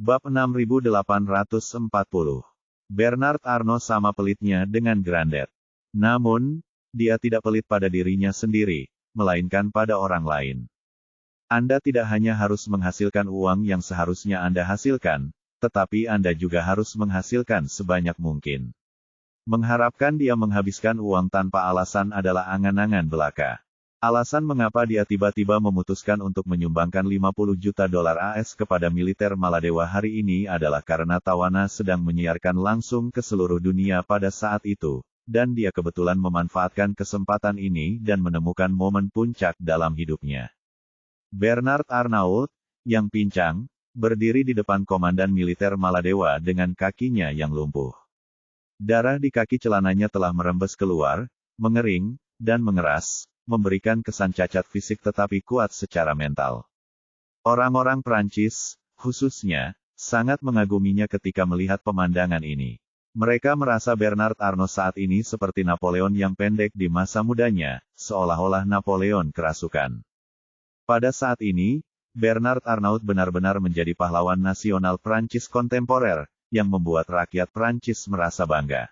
Bab 6840. Bernard Arnault sama pelitnya dengan Grandet. Namun, dia tidak pelit pada dirinya sendiri, melainkan pada orang lain. Anda tidak hanya harus menghasilkan uang yang seharusnya Anda hasilkan, tetapi Anda juga harus menghasilkan sebanyak mungkin. Mengharapkan dia menghabiskan uang tanpa alasan adalah angan-angan belaka. Alasan mengapa dia tiba-tiba memutuskan untuk menyumbangkan 50 juta dolar AS kepada militer Maladewa hari ini adalah karena Tawana sedang menyiarkan langsung ke seluruh dunia pada saat itu, dan dia kebetulan memanfaatkan kesempatan ini dan menemukan momen puncak dalam hidupnya. Bernard Arnault, yang pincang, berdiri di depan komandan militer Maladewa dengan kakinya yang lumpuh. Darah di kaki celananya telah merembes keluar, mengering, dan mengeras, memberikan kesan cacat fisik tetapi kuat secara mental. Orang-orang Prancis, khususnya, sangat mengaguminya ketika melihat pemandangan ini. Mereka merasa Bernard Arnault saat ini seperti Napoleon yang pendek di masa mudanya, seolah-olah Napoleon kerasukan. Pada saat ini, Bernard Arnault benar-benar menjadi pahlawan nasional Prancis kontemporer, yang membuat rakyat Prancis merasa bangga.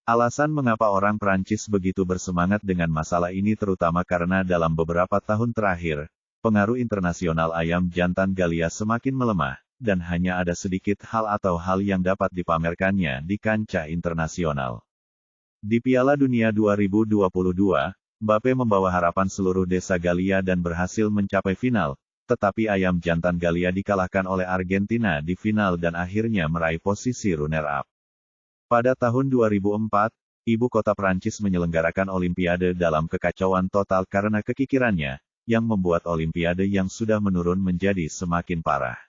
Alasan mengapa orang Prancis begitu bersemangat dengan masalah ini terutama karena dalam beberapa tahun terakhir, pengaruh internasional ayam jantan Galia semakin melemah, dan hanya ada sedikit hal atau hal yang dapat dipamerkannya di kancah internasional. Di Piala Dunia 2022, Mbappe membawa harapan seluruh desa Galia dan berhasil mencapai final, tetapi ayam jantan Galia dikalahkan oleh Argentina di final dan akhirnya meraih posisi runner-up. Pada tahun 2004, ibu kota Prancis menyelenggarakan Olimpiade dalam kekacauan total karena kekikirannya, yang membuat Olimpiade yang sudah menurun menjadi semakin parah.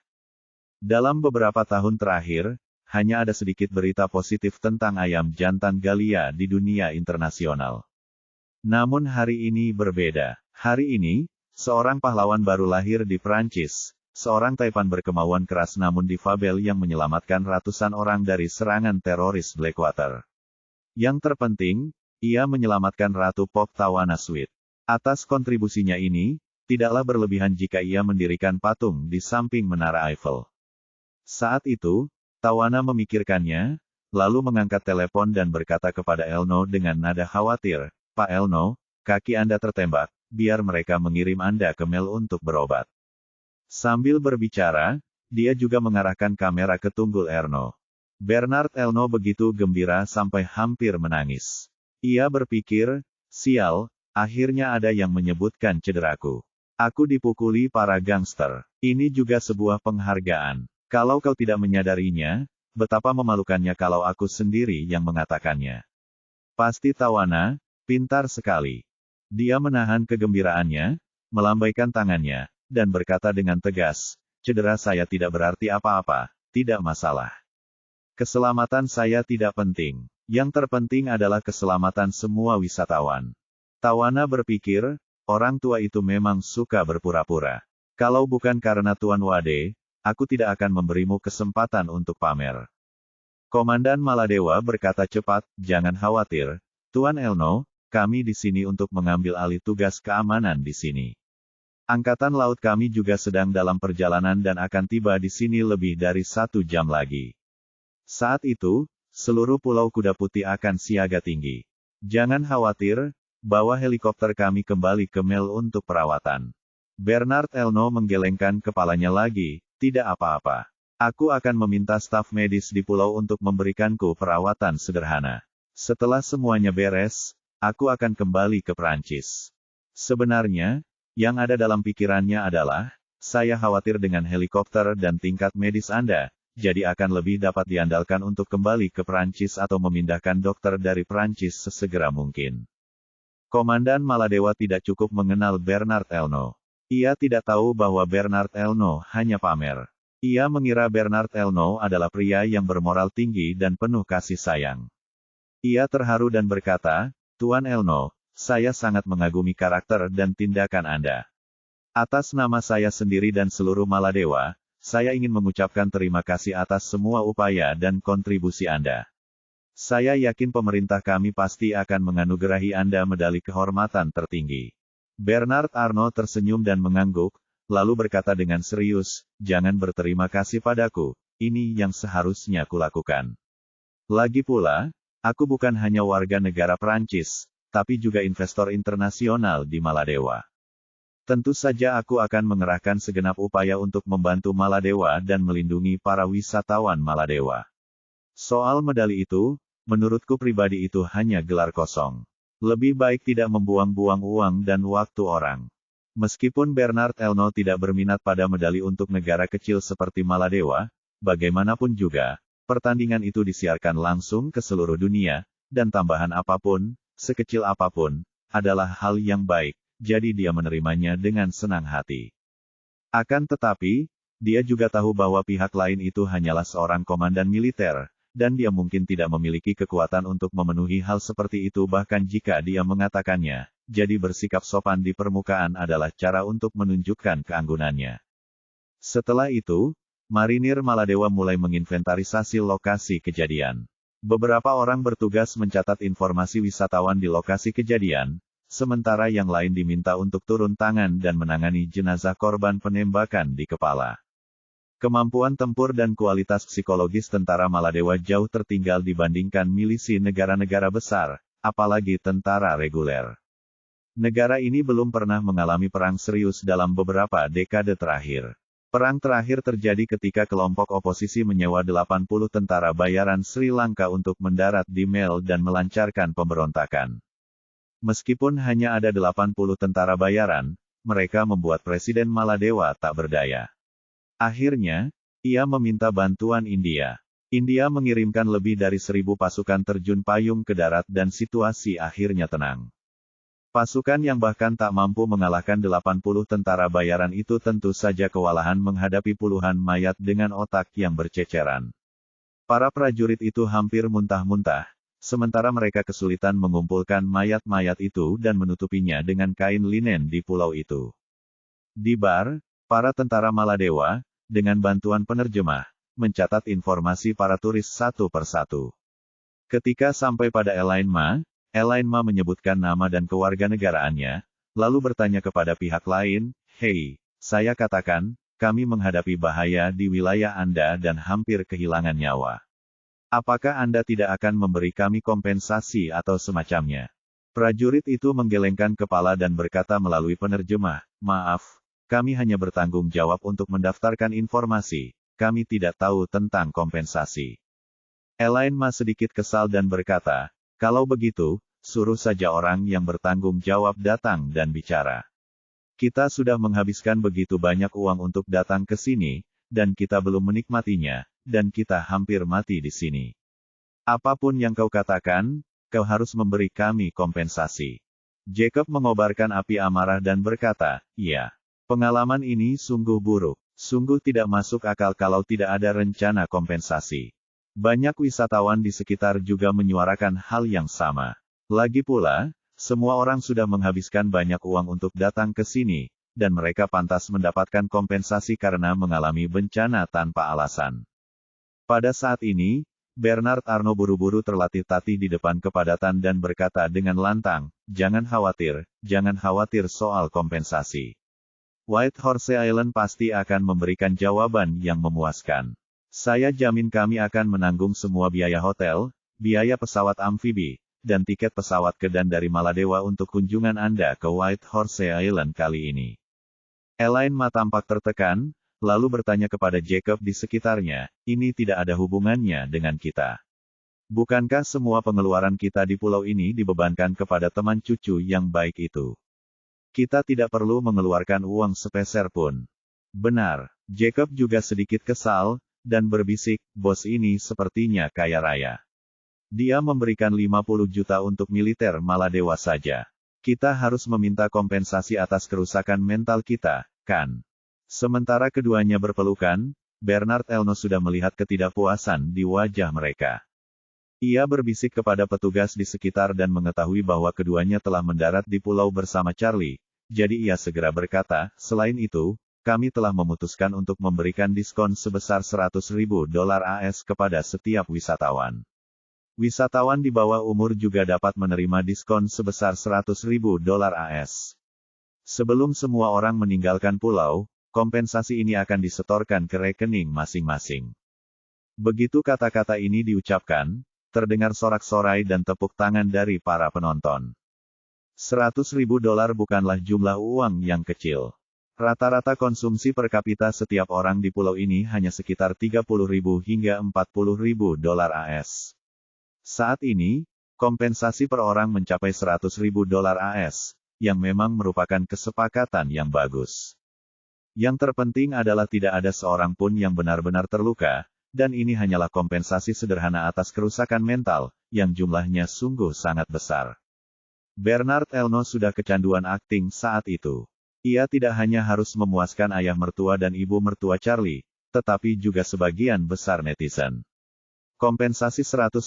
Dalam beberapa tahun terakhir, hanya ada sedikit berita positif tentang ayam jantan Galia di dunia internasional. Namun hari ini berbeda. Hari ini, seorang pahlawan baru lahir di Prancis, seorang taipan berkemauan keras namun difabel yang menyelamatkan ratusan orang dari serangan teroris Blackwater. Yang terpenting, ia menyelamatkan Ratu Pop Tawana Sweet. Atas kontribusinya ini, tidaklah berlebihan jika ia mendirikan patung di samping Menara Eiffel. Saat itu, Tawana memikirkannya, lalu mengangkat telepon dan berkata kepada Elno dengan nada khawatir, "Pak Elno, kaki Anda tertembak. Biar mereka mengirim Anda ke Mel untuk berobat." Sambil berbicara, dia juga mengarahkan kamera ke tunggul Erno. Bernard Elno begitu gembira sampai hampir menangis. Ia berpikir, sial, akhirnya ada yang menyebutkan cederaku. Aku dipukuli para gangster. Ini juga sebuah penghargaan. Kalau kau tidak menyadarinya, betapa memalukannya kalau aku sendiri yang mengatakannya. Pasti Tawana, pintar sekali. Dia menahan kegembiraannya, melambaikan tangannya, dan berkata dengan tegas, "Cedera saya tidak berarti apa-apa, tidak masalah. Keselamatan saya tidak penting. Yang terpenting adalah keselamatan semua wisatawan." Tawana berpikir, orang tua itu memang suka berpura-pura. Kalau bukan karena Tuan Wade, aku tidak akan memberimu kesempatan untuk pamer. Komandan Maladewa berkata cepat, "Jangan khawatir, Tuan Elno. Kami di sini untuk mengambil alih tugas keamanan di sini. Angkatan laut kami juga sedang dalam perjalanan dan akan tiba di sini lebih dari 1 jam lagi. Saat itu, seluruh Pulau Kuda Putih akan siaga tinggi. Jangan khawatir, bawa helikopter kami kembali ke Mel untuk perawatan." Bernard Elno menggelengkan kepalanya lagi, "Tidak apa-apa. Aku akan meminta staf medis di pulau untuk memberikanku perawatan sederhana. Setelah semuanya beres, aku akan kembali ke Prancis." Sebenarnya, yang ada dalam pikirannya adalah, "Saya khawatir dengan helikopter dan tingkat medis Anda, jadi akan lebih dapat diandalkan untuk kembali ke Prancis atau memindahkan dokter dari Prancis sesegera mungkin." Komandan Maladewa tidak cukup mengenal Bernard Elno. Ia tidak tahu bahwa Bernard Elno hanya pamer. Ia mengira Bernard Elno adalah pria yang bermoral tinggi dan penuh kasih sayang. Ia terharu dan berkata, "Tuan Elno, saya sangat mengagumi karakter dan tindakan Anda. Atas nama saya sendiri dan seluruh Maladewa, saya ingin mengucapkan terima kasih atas semua upaya dan kontribusi Anda. Saya yakin pemerintah kami pasti akan menganugerahi Anda medali kehormatan tertinggi." Bernard Arnault tersenyum dan mengangguk, lalu berkata dengan serius, "Jangan berterima kasih padaku, ini yang seharusnya kulakukan. Lagi pula, aku bukan hanya warga negara Prancis, tapi juga investor internasional di Maladewa. Tentu saja aku akan mengerahkan segenap upaya untuk membantu Maladewa dan melindungi para wisatawan Maladewa. Soal medali itu, menurutku pribadi itu hanya gelar kosong. Lebih baik tidak membuang-buang uang dan waktu orang." Meskipun Bernard Elno tidak berminat pada medali untuk negara kecil seperti Maladewa, bagaimanapun juga, pertandingan itu disiarkan langsung ke seluruh dunia, dan tambahan apapun, sekecil apapun, adalah hal yang baik, jadi dia menerimanya dengan senang hati. Akan tetapi, dia juga tahu bahwa pihak lain itu hanyalah seorang komandan militer, dan dia mungkin tidak memiliki kekuatan untuk memenuhi hal seperti itu bahkan jika dia mengatakannya. Jadi bersikap sopan di permukaan adalah cara untuk menunjukkan keanggunannya. Setelah itu, marinir Maladewa mulai menginventarisasi lokasi kejadian. Beberapa orang bertugas mencatat informasi wisatawan di lokasi kejadian, sementara yang lain diminta untuk turun tangan dan menangani jenazah korban penembakan di kepala. Kemampuan tempur dan kualitas psikologis tentara Maladewa jauh tertinggal dibandingkan milisi negara-negara besar, apalagi tentara reguler. Negara ini belum pernah mengalami perang serius dalam beberapa dekade terakhir. Perang terakhir terjadi ketika kelompok oposisi menyewa 80 tentara bayaran Sri Lanka untuk mendarat di Mel dan melancarkan pemberontakan. Meskipun hanya ada 80 tentara bayaran, mereka membuat Presiden Maladewa tak berdaya. Akhirnya, ia meminta bantuan India. India mengirimkan lebih dari 1.000 pasukan terjun payung ke darat dan situasi akhirnya tenang. Pasukan yang bahkan tak mampu mengalahkan 80 tentara bayaran itu tentu saja kewalahan menghadapi puluhan mayat dengan otak yang berceceran. Para prajurit itu hampir muntah-muntah, sementara mereka kesulitan mengumpulkan mayat-mayat itu dan menutupinya dengan kain linen di pulau itu. Di bar, para tentara Maladewa, dengan bantuan penerjemah, mencatat informasi para turis satu persatu. Ketika sampai pada Elaine Ma menyebutkan nama dan kewarganegaraannya, lalu bertanya kepada pihak lain, "Hei, saya katakan, kami menghadapi bahaya di wilayah Anda dan hampir kehilangan nyawa. Apakah Anda tidak akan memberi kami kompensasi atau semacamnya?" Prajurit itu menggelengkan kepala dan berkata melalui penerjemah, "Maaf, kami hanya bertanggung jawab untuk mendaftarkan informasi, kami tidak tahu tentang kompensasi." Elaine Ma sedikit kesal dan berkata, "Kalau begitu, suruh saja orang yang bertanggung jawab datang dan bicara. Kita sudah menghabiskan begitu banyak uang untuk datang ke sini, dan kita belum menikmatinya, dan kita hampir mati di sini. Apapun yang kau katakan, kau harus memberi kami kompensasi." Jacob mengobarkan api amarah dan berkata, "Iya. Pengalaman ini sungguh buruk. Sungguh tidak masuk akal kalau tidak ada rencana kompensasi." Banyak wisatawan di sekitar juga menyuarakan hal yang sama. Lagi pula, semua orang sudah menghabiskan banyak uang untuk datang ke sini, dan mereka pantas mendapatkan kompensasi karena mengalami bencana tanpa alasan. Pada saat ini, Bernard Arnault buru-buru terlatih-tatih di depan kepadatan dan berkata dengan lantang, jangan khawatir soal kompensasi. White Horse Island pasti akan memberikan jawaban yang memuaskan. Saya jamin kami akan menanggung semua biaya hotel, biaya pesawat amfibi, dan tiket pesawat ke dan dari Maladewa untuk kunjungan Anda ke White Horse Island kali ini." Elaine Ma tampak tertekan, lalu bertanya kepada Jacob di sekitarnya, "Ini tidak ada hubungannya dengan kita. Bukankah semua pengeluaran kita di pulau ini dibebankan kepada teman cucu yang baik itu? Kita tidak perlu mengeluarkan uang sepeser pun." "Benar." Jacob juga sedikit kesal, dan berbisik, "Bos ini sepertinya kaya raya. Dia memberikan 50 juta untuk militer Maladewa saja. Kita harus meminta kompensasi atas kerusakan mental kita, kan?" Sementara keduanya berpelukan, Bernard Elno sudah melihat ketidakpuasan di wajah mereka. Ia berbisik kepada petugas di sekitar dan mengetahui bahwa keduanya telah mendarat di pulau bersama Charlie, jadi ia segera berkata, "Selain itu, kami telah memutuskan untuk memberikan diskon sebesar $100.000 AS kepada setiap wisatawan. Wisatawan di bawah umur juga dapat menerima diskon sebesar $100.000 AS. Sebelum semua orang meninggalkan pulau, kompensasi ini akan disetorkan ke rekening masing-masing. Begitu kata-kata ini diucapkan, terdengar sorak-sorai dan tepuk tangan dari para penonton. $100.000 bukanlah jumlah uang yang kecil. Rata-rata konsumsi per kapita setiap orang di pulau ini hanya sekitar $30.000 hingga $40.000 AS. Saat ini, kompensasi per orang mencapai $100.000 AS, yang memang merupakan kesepakatan yang bagus. Yang terpenting adalah tidak ada seorang pun yang benar-benar terluka, dan ini hanyalah kompensasi sederhana atas kerusakan mental, yang jumlahnya sungguh sangat besar. Bernard Elno sudah kecanduan akting saat itu. Ia tidak hanya harus memuaskan ayah mertua dan ibu mertua Charlie, tetapi juga sebagian besar netizen. Kompensasi $100.000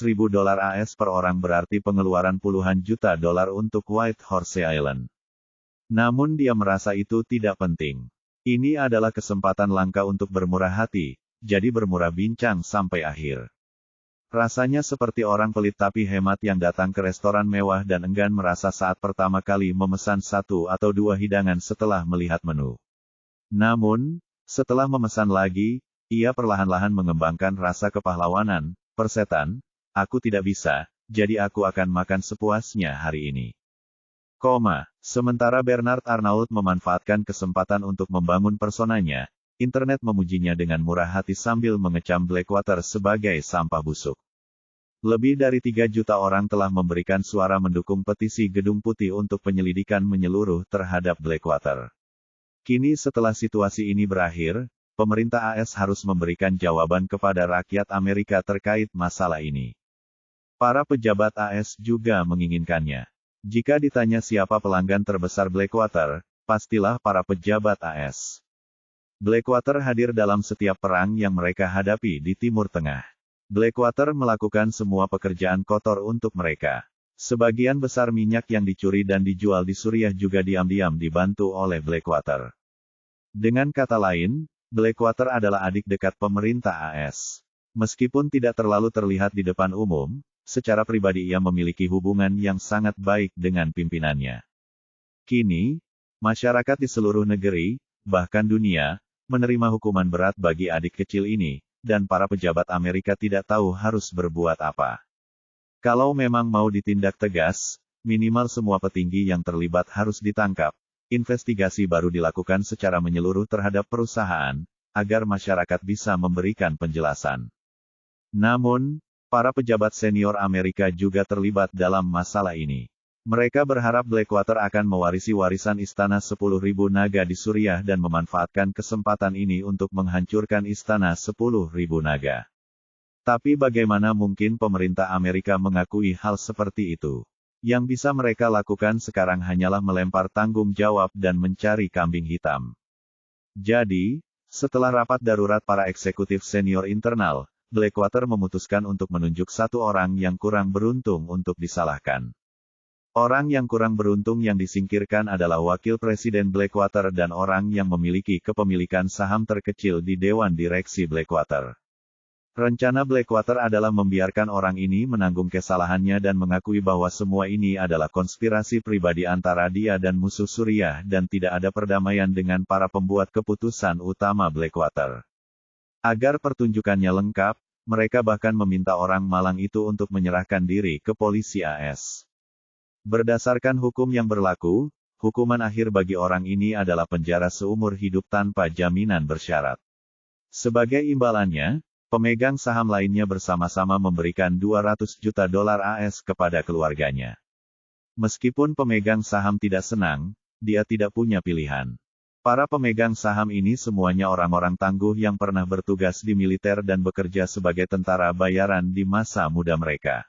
AS per orang berarti pengeluaran puluhan juta dolar untuk White Horse Island. Namun dia merasa itu tidak penting. Ini adalah kesempatan langka untuk bermurah hati, jadi bermurah bincang sampai akhir. Rasanya seperti orang pelit tapi hemat yang datang ke restoran mewah dan enggan merasa saat pertama kali memesan 1 atau 2 hidangan setelah melihat menu. Namun, setelah memesan lagi, ia perlahan-lahan mengembangkan rasa kepahlawanan, persetan, aku tidak bisa, jadi aku akan makan sepuasnya hari ini. Sementara Bernard Arnault memanfaatkan kesempatan untuk membangun personanya, internet memujinya dengan murah hati sambil mengecam Blackwater sebagai sampah busuk. Lebih dari 3 juta orang telah memberikan suara mendukung petisi Gedung Putih untuk penyelidikan menyeluruh terhadap Blackwater. Kini setelah situasi ini berakhir, pemerintah AS harus memberikan jawaban kepada rakyat Amerika terkait masalah ini. Para pejabat AS juga menginginkannya. Jika ditanya siapa pelanggan terbesar Blackwater, pastilah para pejabat AS. Blackwater hadir dalam setiap perang yang mereka hadapi di Timur Tengah. Blackwater melakukan semua pekerjaan kotor untuk mereka. Sebagian besar minyak yang dicuri dan dijual di Suriah juga diam-diam dibantu oleh Blackwater. Dengan kata lain, Blackwater adalah adik dekat pemerintah AS. Meskipun tidak terlalu terlihat di depan umum, secara pribadi ia memiliki hubungan yang sangat baik dengan pimpinannya. Kini, masyarakat di seluruh negeri, bahkan dunia, menerima hukuman berat bagi adik kecil ini, dan para pejabat Amerika tidak tahu harus berbuat apa. Kalau memang mau ditindak tegas, minimal semua petinggi yang terlibat harus ditangkap. Investigasi baru dilakukan secara menyeluruh terhadap perusahaan, agar masyarakat bisa memberikan penjelasan. Namun, para pejabat senior Amerika juga terlibat dalam masalah ini. Mereka berharap Blackwater akan mewarisi warisan istana 10.000 naga di Suriah dan memanfaatkan kesempatan ini untuk menghancurkan istana 10.000 naga. Tapi bagaimana mungkin pemerintah Amerika mengakui hal seperti itu? Yang bisa mereka lakukan sekarang hanyalah melempar tanggung jawab dan mencari kambing hitam. Jadi, setelah rapat darurat para eksekutif senior internal, Blackwater memutuskan untuk menunjuk satu orang yang kurang beruntung untuk disalahkan. Orang yang kurang beruntung yang disingkirkan adalah Wakil Presiden Blackwater dan orang yang memiliki kepemilikan saham terkecil di Dewan Direksi Blackwater. Rencana Blackwater adalah membiarkan orang ini menanggung kesalahannya dan mengakui bahwa semua ini adalah konspirasi pribadi antara dia dan musuh Suriah dan tidak ada perdamaian dengan para pembuat keputusan utama Blackwater. Agar pertunjukannya lengkap, mereka bahkan meminta orang malang itu untuk menyerahkan diri ke polisi AS. Berdasarkan hukum yang berlaku, hukuman akhir bagi orang ini adalah penjara seumur hidup tanpa jaminan bersyarat. Sebagai imbalannya, pemegang saham lainnya bersama-sama memberikan $200 juta AS kepada keluarganya. Meskipun pemegang saham tidak senang, dia tidak punya pilihan. Para pemegang saham ini semuanya orang-orang tangguh yang pernah bertugas di militer dan bekerja sebagai tentara bayaran di masa muda mereka.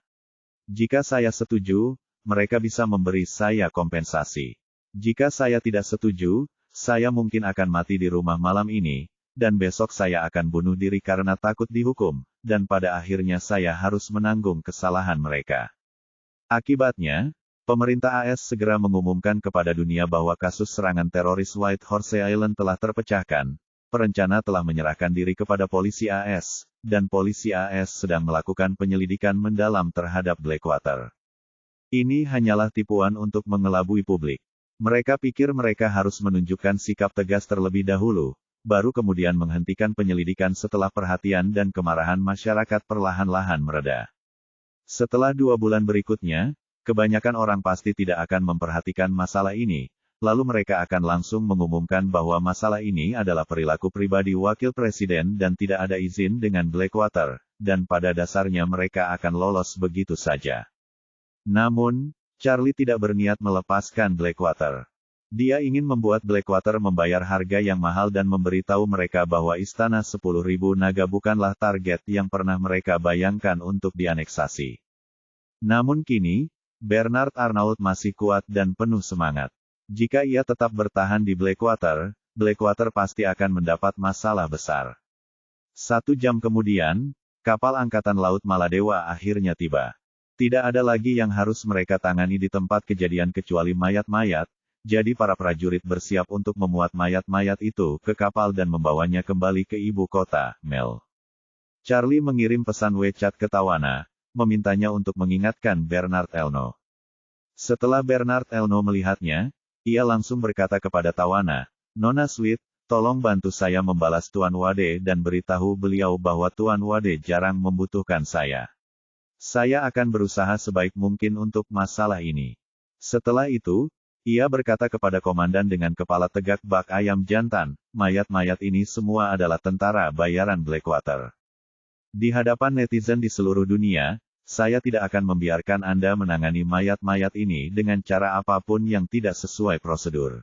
Jika saya setuju, mereka bisa memberi saya kompensasi. Jika saya tidak setuju, saya mungkin akan mati di rumah malam ini, dan besok saya akan bunuh diri karena takut dihukum, dan pada akhirnya saya harus menanggung kesalahan mereka. Akibatnya, pemerintah AS segera mengumumkan kepada dunia bahwa kasus serangan teroris White Horse Island telah terpecahkan, perencana telah menyerahkan diri kepada polisi AS, dan polisi AS sedang melakukan penyelidikan mendalam terhadap Blackwater. Ini hanyalah tipuan untuk mengelabui publik. Mereka pikir mereka harus menunjukkan sikap tegas terlebih dahulu, baru kemudian menghentikan penyelidikan setelah perhatian dan kemarahan masyarakat perlahan-lahan mereda. Setelah 2 bulan berikutnya, kebanyakan orang pasti tidak akan memperhatikan masalah ini, lalu mereka akan langsung mengumumkan bahwa masalah ini adalah perilaku pribadi wakil presiden dan tidak ada izin dengan Blackwater, dan pada dasarnya mereka akan lolos begitu saja. Namun, Charlie tidak berniat melepaskan Blackwater. Dia ingin membuat Blackwater membayar harga yang mahal dan memberitahu mereka bahwa Istana 10.000 Naga bukanlah target yang pernah mereka bayangkan untuk dianeksasi. Namun kini, Bernard Arnault masih kuat dan penuh semangat. Jika ia tetap bertahan di Blackwater, Blackwater pasti akan mendapat masalah besar. 1 jam kemudian, kapal Angkatan Laut Maladewa akhirnya tiba. Tidak ada lagi yang harus mereka tangani di tempat kejadian kecuali mayat-mayat, jadi para prajurit bersiap untuk memuat mayat-mayat itu ke kapal dan membawanya kembali ke ibu kota, Mel. Charlie mengirim pesan WeChat ke Tawana, memintanya untuk mengingatkan Bernard Elno. Setelah Bernard Elno melihatnya, ia langsung berkata kepada Tawana, "Nona Sweet, tolong bantu saya membalas Tuan Wade dan beritahu beliau bahwa Tuan Wade jarang membutuhkan saya. Saya akan berusaha sebaik mungkin untuk masalah ini." Setelah itu, ia berkata kepada komandan dengan kepala tegak bak ayam jantan, "Mayat-mayat ini semua adalah tentara bayaran Blackwater. Di hadapan netizen di seluruh dunia, saya tidak akan membiarkan Anda menangani mayat-mayat ini dengan cara apapun yang tidak sesuai prosedur.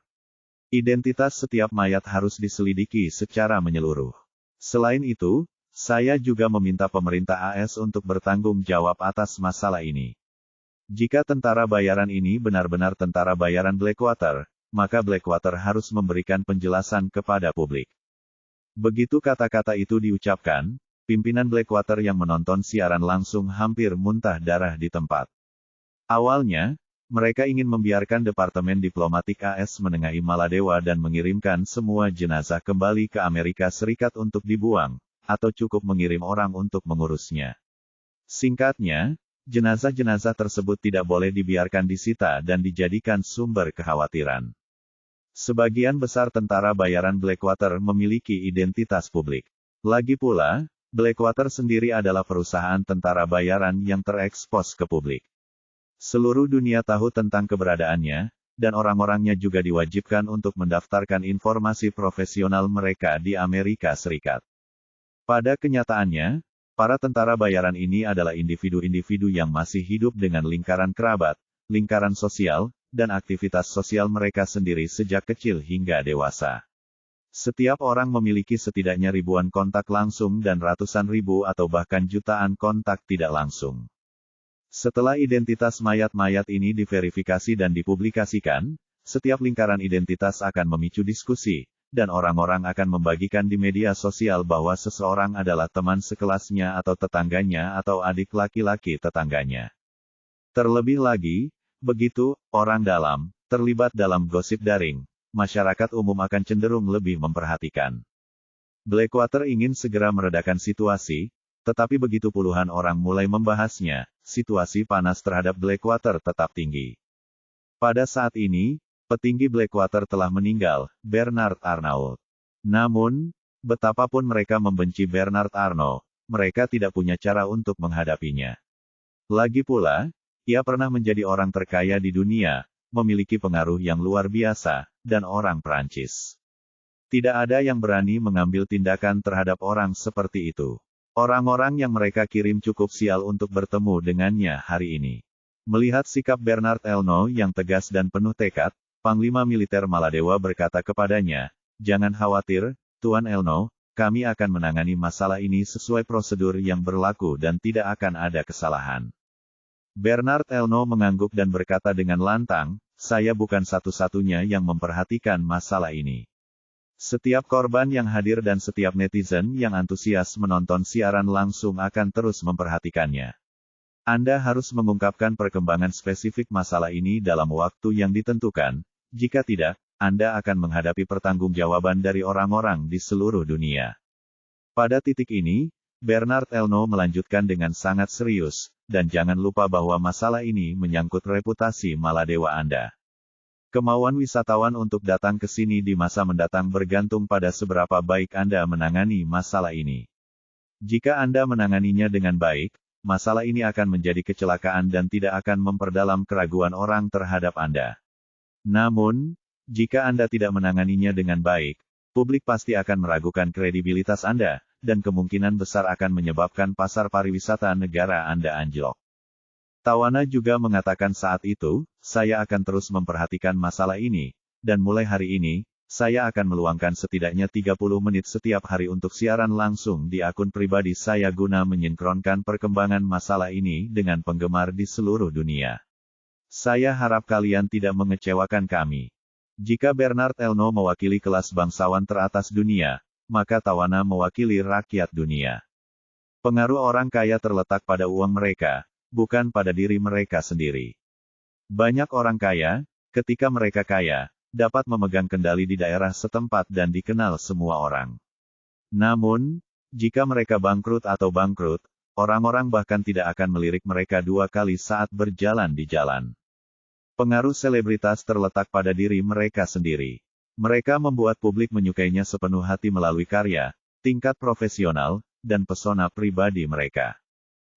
Identitas setiap mayat harus diselidiki secara menyeluruh. Selain itu, saya juga meminta pemerintah AS untuk bertanggung jawab atas masalah ini. Jika tentara bayaran ini benar-benar tentara bayaran Blackwater, maka Blackwater harus memberikan penjelasan kepada publik." Begitu kata-kata itu diucapkan, pimpinan Blackwater yang menonton siaran langsung hampir muntah darah di tempat. Awalnya, mereka ingin membiarkan Departemen Diplomatik AS menengahi Maladewa dan mengirimkan semua jenazah kembali ke Amerika Serikat untuk dibuang, atau cukup mengirim orang untuk mengurusnya. Singkatnya, jenazah-jenazah tersebut tidak boleh dibiarkan disita dan dijadikan sumber kekhawatiran. Sebagian besar tentara bayaran Blackwater memiliki identitas publik. Lagi pula, Blackwater sendiri adalah perusahaan tentara bayaran yang terekspos ke publik. Seluruh dunia tahu tentang keberadaannya, dan orang-orangnya juga diwajibkan untuk mendaftarkan informasi profesional mereka di Amerika Serikat. Pada kenyataannya, para tentara bayaran ini adalah individu-individu yang masih hidup dengan lingkaran kerabat, lingkaran sosial, dan aktivitas sosial mereka sendiri sejak kecil hingga dewasa. Setiap orang memiliki setidaknya ribuan kontak langsung dan ratusan ribu atau bahkan jutaan kontak tidak langsung. Setelah identitas mayat-mayat ini diverifikasi dan dipublikasikan, setiap lingkaran identitas akan memicu diskusi, dan orang-orang akan membagikan di media sosial bahwa seseorang adalah teman sekelasnya atau tetangganya atau adik laki-laki tetangganya. Terlebih lagi, begitu orang dalam terlibat dalam gosip daring, masyarakat umum akan cenderung lebih memperhatikan. Blackwater ingin segera meredakan situasi, tetapi begitu puluhan orang mulai membahasnya, situasi panas terhadap Blackwater tetap tinggi. Pada saat ini, petinggi Blackwater telah meninggal, Bernard Arnault. Namun, betapapun mereka membenci Bernard Arnault, mereka tidak punya cara untuk menghadapinya. Lagi pula, ia pernah menjadi orang terkaya di dunia, memiliki pengaruh yang luar biasa, dan orang Prancis. Tidak ada yang berani mengambil tindakan terhadap orang seperti itu. Orang-orang yang mereka kirim cukup sial untuk bertemu dengannya hari ini. Melihat sikap Bernard Elno yang tegas dan penuh tekad, Panglima Militer Maladewa berkata kepadanya, "Jangan khawatir, Tuan Elno, kami akan menangani masalah ini sesuai prosedur yang berlaku dan tidak akan ada kesalahan." Bernard Elno mengangguk dan berkata dengan lantang, "Saya bukan satu-satunya yang memperhatikan masalah ini. Setiap korban yang hadir dan setiap netizen yang antusias menonton siaran langsung akan terus memperhatikannya. Anda harus mengungkapkan perkembangan spesifik masalah ini dalam waktu yang ditentukan. Jika tidak, Anda akan menghadapi pertanggungjawaban dari orang-orang di seluruh dunia." Pada titik ini, Bernard Elno melanjutkan dengan sangat serius, "Dan jangan lupa bahwa masalah ini menyangkut reputasi Maladewa Anda. Kemauan wisatawan untuk datang ke sini di masa mendatang bergantung pada seberapa baik Anda menangani masalah ini. Jika Anda menanganinya dengan baik, masalah ini akan menjadi kecelakaan dan tidak akan memperdalam keraguan orang terhadap Anda. Namun, jika Anda tidak menanganinya dengan baik, publik pasti akan meragukan kredibilitas Anda, dan kemungkinan besar akan menyebabkan pasar pariwisata negara Anda anjlok. Tawana juga mengatakan saat itu, saya akan terus memperhatikan masalah ini, dan mulai hari ini, saya akan meluangkan setidaknya 30 menit setiap hari untuk siaran langsung di akun pribadi saya guna menyinkronkan perkembangan masalah ini dengan penggemar di seluruh dunia. Saya harap kalian tidak mengecewakan kami. Jika Bernard Elno mewakili kelas bangsawan teratas dunia, maka Tawana mewakili rakyat dunia. Pengaruh orang kaya terletak pada uang mereka, bukan pada diri mereka sendiri. Banyak orang kaya, ketika mereka kaya, dapat memegang kendali di daerah setempat dan dikenal semua orang. Namun, jika mereka bangkrut, orang-orang bahkan tidak akan melirik mereka dua kali saat berjalan di jalan. Pengaruh selebritas terletak pada diri mereka sendiri. Mereka membuat publik menyukainya sepenuh hati melalui karya, tingkat profesional, dan pesona pribadi mereka.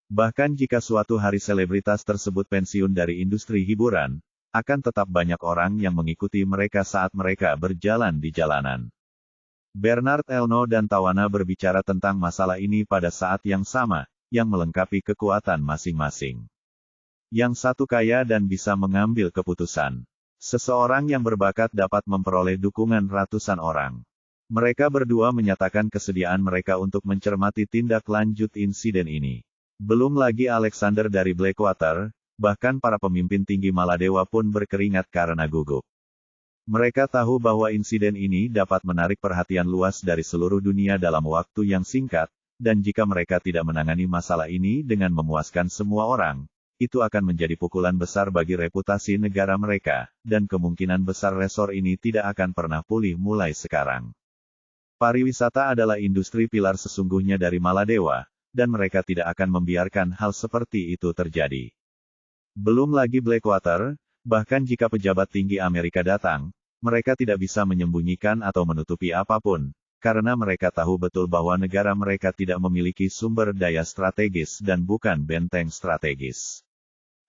Bahkan jika suatu hari selebritas tersebut pensiun dari industri hiburan, akan tetap banyak orang yang mengikuti mereka saat mereka berjalan di jalanan. Bernard Elno dan Tawana berbicara tentang masalah ini pada saat yang sama, yang melengkapi kekuatan masing-masing. Yang satu kaya dan bisa mengambil keputusan. Seseorang yang berbakat dapat memperoleh dukungan ratusan orang. Mereka berdua menyatakan kesediaan mereka untuk mencermati tindak lanjut insiden ini. Belum lagi Alexander dari Blackwater, bahkan para pemimpin tinggi Maladewa pun berkeringat karena gugup. Mereka tahu bahwa insiden ini dapat menarik perhatian luas dari seluruh dunia dalam waktu yang singkat, dan jika mereka tidak menangani masalah ini dengan memuaskan semua orang, itu akan menjadi pukulan besar bagi reputasi negara mereka, dan kemungkinan besar resor ini tidak akan pernah pulih mulai sekarang. Pariwisata adalah industri pilar sesungguhnya dari Maladewa, dan mereka tidak akan membiarkan hal seperti itu terjadi. Belum lagi Blackwater, bahkan jika pejabat tinggi Amerika datang, mereka tidak bisa menyembunyikan atau menutupi apapun, karena mereka tahu betul bahwa negara mereka tidak memiliki sumber daya strategis dan bukan benteng strategis.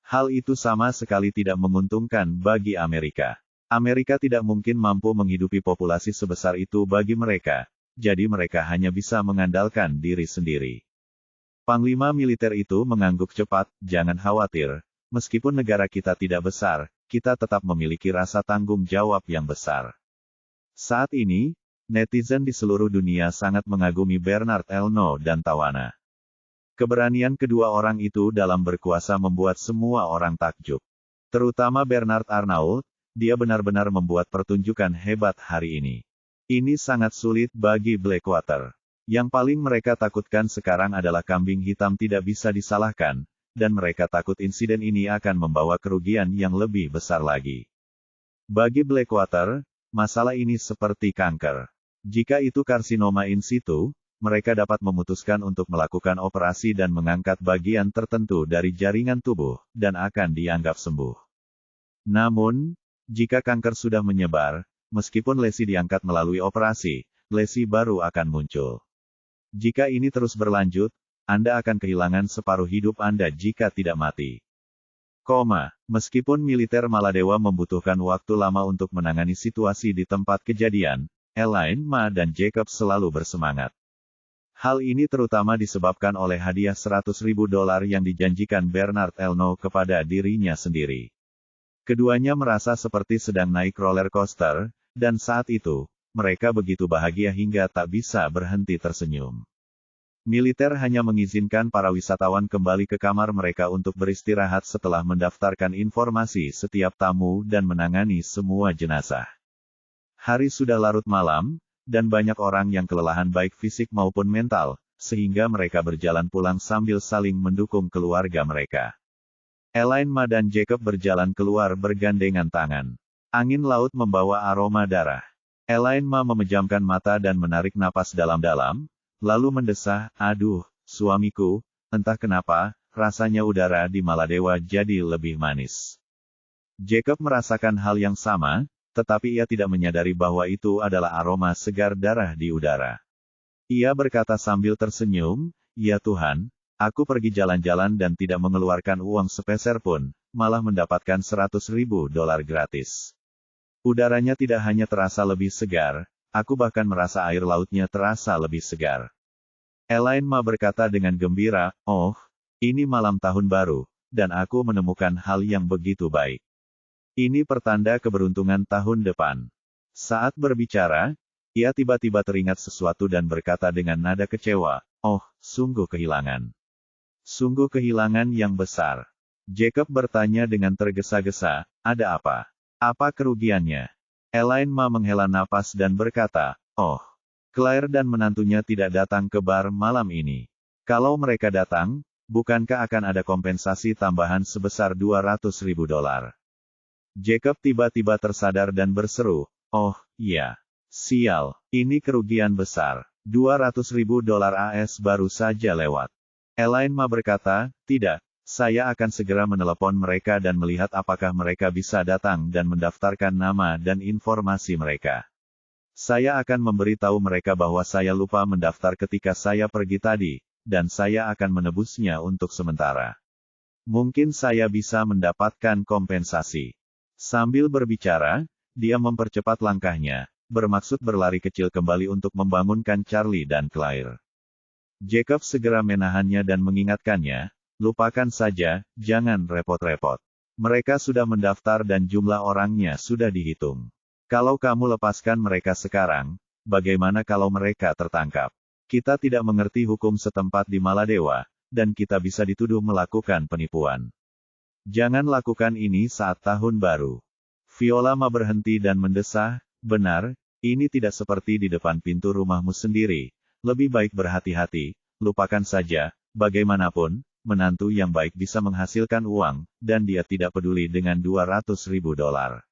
Hal itu sama sekali tidak menguntungkan bagi Amerika. Amerika tidak mungkin mampu menghidupi populasi sebesar itu bagi mereka, jadi mereka hanya bisa mengandalkan diri sendiri. Panglima militer itu mengangguk cepat, jangan khawatir, meskipun negara kita tidak besar, kita tetap memiliki rasa tanggung jawab yang besar. Saat ini, netizen di seluruh dunia sangat mengagumi Bernard Elno dan Tawana. Keberanian kedua orang itu dalam berkuasa membuat semua orang takjub. Terutama Bernard Arnault, dia benar-benar membuat pertunjukan hebat hari ini. Ini sangat sulit bagi Blackwater. Yang paling mereka takutkan sekarang adalah kambing hitam tidak bisa disalahkan, dan mereka takut insiden ini akan membawa kerugian yang lebih besar lagi. Bagi Blackwater, masalah ini seperti kanker. Jika itu karsinoma in situ, mereka dapat memutuskan untuk melakukan operasi dan mengangkat bagian tertentu dari jaringan tubuh, dan akan dianggap sembuh. Namun, jika kanker sudah menyebar, meskipun lesi diangkat melalui operasi, lesi baru akan muncul. Jika ini terus berlanjut, Anda akan kehilangan separuh hidup Anda jika tidak mati. Meskipun militer Maladewa membutuhkan waktu lama untuk menangani situasi di tempat kejadian, Elaine Ma dan Jacob selalu bersemangat. Hal ini terutama disebabkan oleh hadiah $100.000 yang dijanjikan Bernard Elno kepada dirinya sendiri. Keduanya merasa seperti sedang naik roller coaster, dan saat itu, mereka begitu bahagia hingga tak bisa berhenti tersenyum. Militer hanya mengizinkan para wisatawan kembali ke kamar mereka untuk beristirahat setelah mendaftarkan informasi setiap tamu dan menangani semua jenazah. Hari sudah larut malam, dan banyak orang yang kelelahan baik fisik maupun mental, sehingga mereka berjalan pulang sambil saling mendukung keluarga mereka. Elaine Ma dan Jacob berjalan keluar bergandengan tangan. Angin laut membawa aroma darah. Elaine Ma memejamkan mata dan menarik napas dalam-dalam, lalu mendesah, aduh, suamiku, entah kenapa, rasanya udara di Maladewa jadi lebih manis. Jacob merasakan hal yang sama, tetapi ia tidak menyadari bahwa itu adalah aroma segar darah di udara. Ia berkata sambil tersenyum, "Ya Tuhan, aku pergi jalan-jalan dan tidak mengeluarkan uang sepeser pun, malah mendapatkan $100.000 gratis. Udaranya tidak hanya terasa lebih segar, aku bahkan merasa air lautnya terasa lebih segar." Elaine Ma berkata dengan gembira, "Oh, ini malam tahun baru, dan aku menemukan hal yang begitu baik. Ini pertanda keberuntungan tahun depan." Saat berbicara, ia tiba-tiba teringat sesuatu dan berkata dengan nada kecewa, "Oh, sungguh kehilangan. Sungguh kehilangan yang besar." Jacob bertanya dengan tergesa-gesa, "Ada apa? Apa kerugiannya?" Elaine Ma menghela napas dan berkata, "Oh, Claire dan menantunya tidak datang ke bar malam ini. Kalau mereka datang, bukankah akan ada kompensasi tambahan sebesar $200.000? Jacob tiba-tiba tersadar dan berseru, "Oh, iya. Sial, ini kerugian besar. $200.000 AS baru saja lewat." Elaine Ma berkata, "Tidak, saya akan segera menelepon mereka dan melihat apakah mereka bisa datang dan mendaftarkan nama dan informasi mereka. Saya akan memberitahu mereka bahwa saya lupa mendaftar ketika saya pergi tadi, dan saya akan menebusnya untuk sementara. Mungkin saya bisa mendapatkan kompensasi." Sambil berbicara, dia mempercepat langkahnya, bermaksud berlari kecil kembali untuk membangunkan Charlie dan Claire. Jacob segera menahannya dan mengingatkannya, "Lupakan saja, jangan repot-repot. Mereka sudah mendaftar dan jumlah orangnya sudah dihitung. Kalau kamu lepaskan mereka sekarang, bagaimana kalau mereka tertangkap? Kita tidak mengerti hukum setempat di Maladewa, dan kita bisa dituduh melakukan penipuan. Jangan lakukan ini saat tahun baru." Viola Ma berhenti dan mendesah, "Benar, ini tidak seperti di depan pintu rumahmu sendiri. Lebih baik berhati-hati, lupakan saja, bagaimanapun, menantu yang baik bisa menghasilkan uang, dan dia tidak peduli dengan $200.000.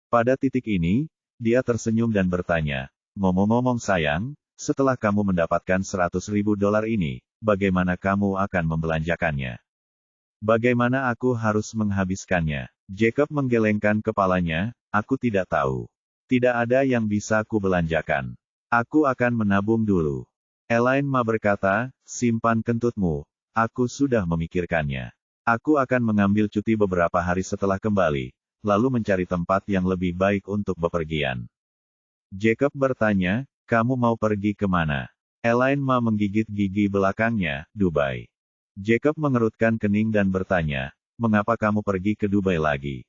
Pada titik ini, dia tersenyum dan bertanya, "Ngomong-ngomong sayang, setelah kamu mendapatkan $100.000 ini, bagaimana kamu akan membelanjakannya? Bagaimana aku harus menghabiskannya?" Jacob menggelengkan kepalanya, "Aku tidak tahu. Tidak ada yang bisa ku belanjakan. Aku akan menabung dulu." Elaine Ma berkata, "Simpan kentutmu. Aku sudah memikirkannya. Aku akan mengambil cuti beberapa hari setelah kembali, lalu mencari tempat yang lebih baik untuk bepergian." Jacob bertanya, "Kamu mau pergi kemana?" Elaine Ma menggigit gigi belakangnya, "Dubai." Jacob mengerutkan kening dan bertanya, "Mengapa kamu pergi ke Dubai lagi?"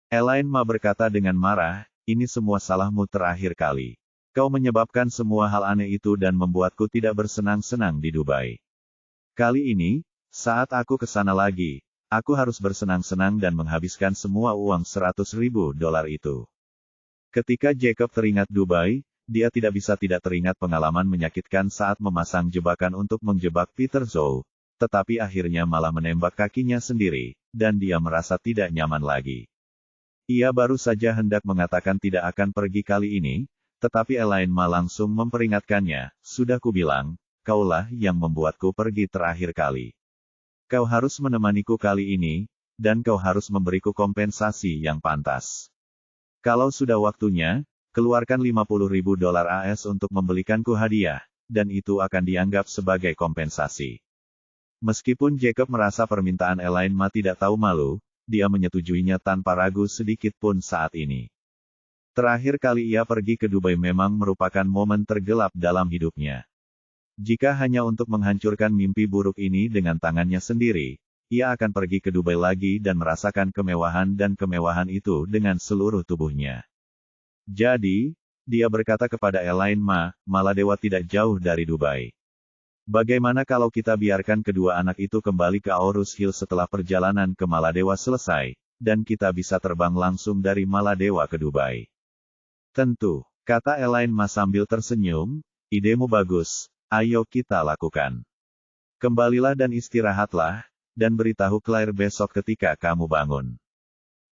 Elaine Ma berkata dengan marah, "Ini semua salahmu terakhir kali. Kau menyebabkan semua hal aneh itu dan membuatku tidak bersenang-senang di Dubai. Kali ini, saat aku ke sana lagi, aku harus bersenang-senang dan menghabiskan semua uang $100.000 itu." Ketika Jacob teringat Dubai, dia tidak bisa tidak teringat pengalaman menyakitkan saat memasang jebakan untuk menjebak Peter Zhou, tetapi akhirnya malah menembak kakinya sendiri, dan dia merasa tidak nyaman lagi. Ia baru saja hendak mengatakan tidak akan pergi kali ini, tetapi Elaine Ma langsung memperingatkannya, "Sudah kubilang, kaulah yang membuatku pergi terakhir kali. Kau harus menemaniku kali ini, dan kau harus memberiku kompensasi yang pantas. Kalau sudah waktunya, keluarkan $50.000 AS untuk membelikanku hadiah, dan itu akan dianggap sebagai kompensasi." Meskipun Jacob merasa permintaan Elaine Ma tidak tahu malu, dia menyetujuinya tanpa ragu sedikit pun saat ini. Terakhir kali ia pergi ke Dubai memang merupakan momen tergelap dalam hidupnya. Jika hanya untuk menghancurkan mimpi buruk ini dengan tangannya sendiri, ia akan pergi ke Dubai lagi dan merasakan kemewahan dan kemewahan itu dengan seluruh tubuhnya. Jadi, dia berkata kepada Elaine Ma, "Maladewa tidak jauh dari Dubai. Bagaimana kalau kita biarkan kedua anak itu kembali ke Aurus Hill setelah perjalanan ke Maladewa selesai, dan kita bisa terbang langsung dari Maladewa ke Dubai?" "Tentu," kata Elaine Ma sambil tersenyum, "idemu bagus. Ayo kita lakukan. Kembalilah dan istirahatlah, dan beritahu Claire besok ketika kamu bangun."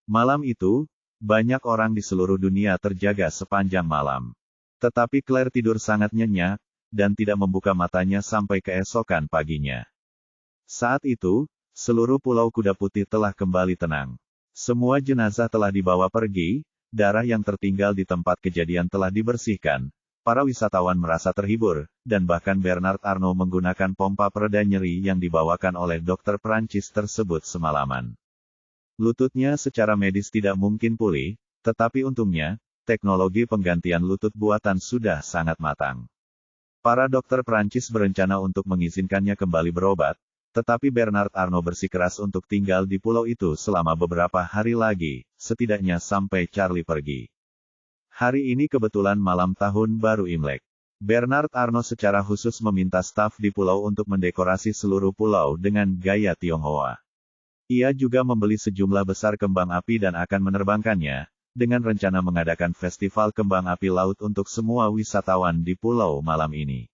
Malam itu, banyak orang di seluruh dunia terjaga sepanjang malam. Tetapi Claire tidur sangat nyenyak, dan tidak membuka matanya sampai keesokan paginya. Saat itu, seluruh pulau kuda putih telah kembali tenang. Semua jenazah telah dibawa pergi, darah yang tertinggal di tempat kejadian telah dibersihkan. Para wisatawan merasa terhibur, dan bahkan Bernard Arnault menggunakan pompa pereda nyeri yang dibawakan oleh dokter Prancis tersebut semalaman. Lututnya secara medis tidak mungkin pulih, tetapi untungnya, teknologi penggantian lutut buatan sudah sangat matang. Para dokter Prancis berencana untuk mengizinkannya kembali berobat, tetapi Bernard Arnault bersikeras untuk tinggal di pulau itu selama beberapa hari lagi, setidaknya sampai Charlie pergi. Hari ini kebetulan malam tahun baru Imlek. Bernard Arnault secara khusus meminta staf di pulau untuk mendekorasi seluruh pulau dengan gaya Tionghoa. Ia juga membeli sejumlah besar kembang api dan akan menerbangkannya, dengan rencana mengadakan festival kembang api laut untuk semua wisatawan di pulau malam ini.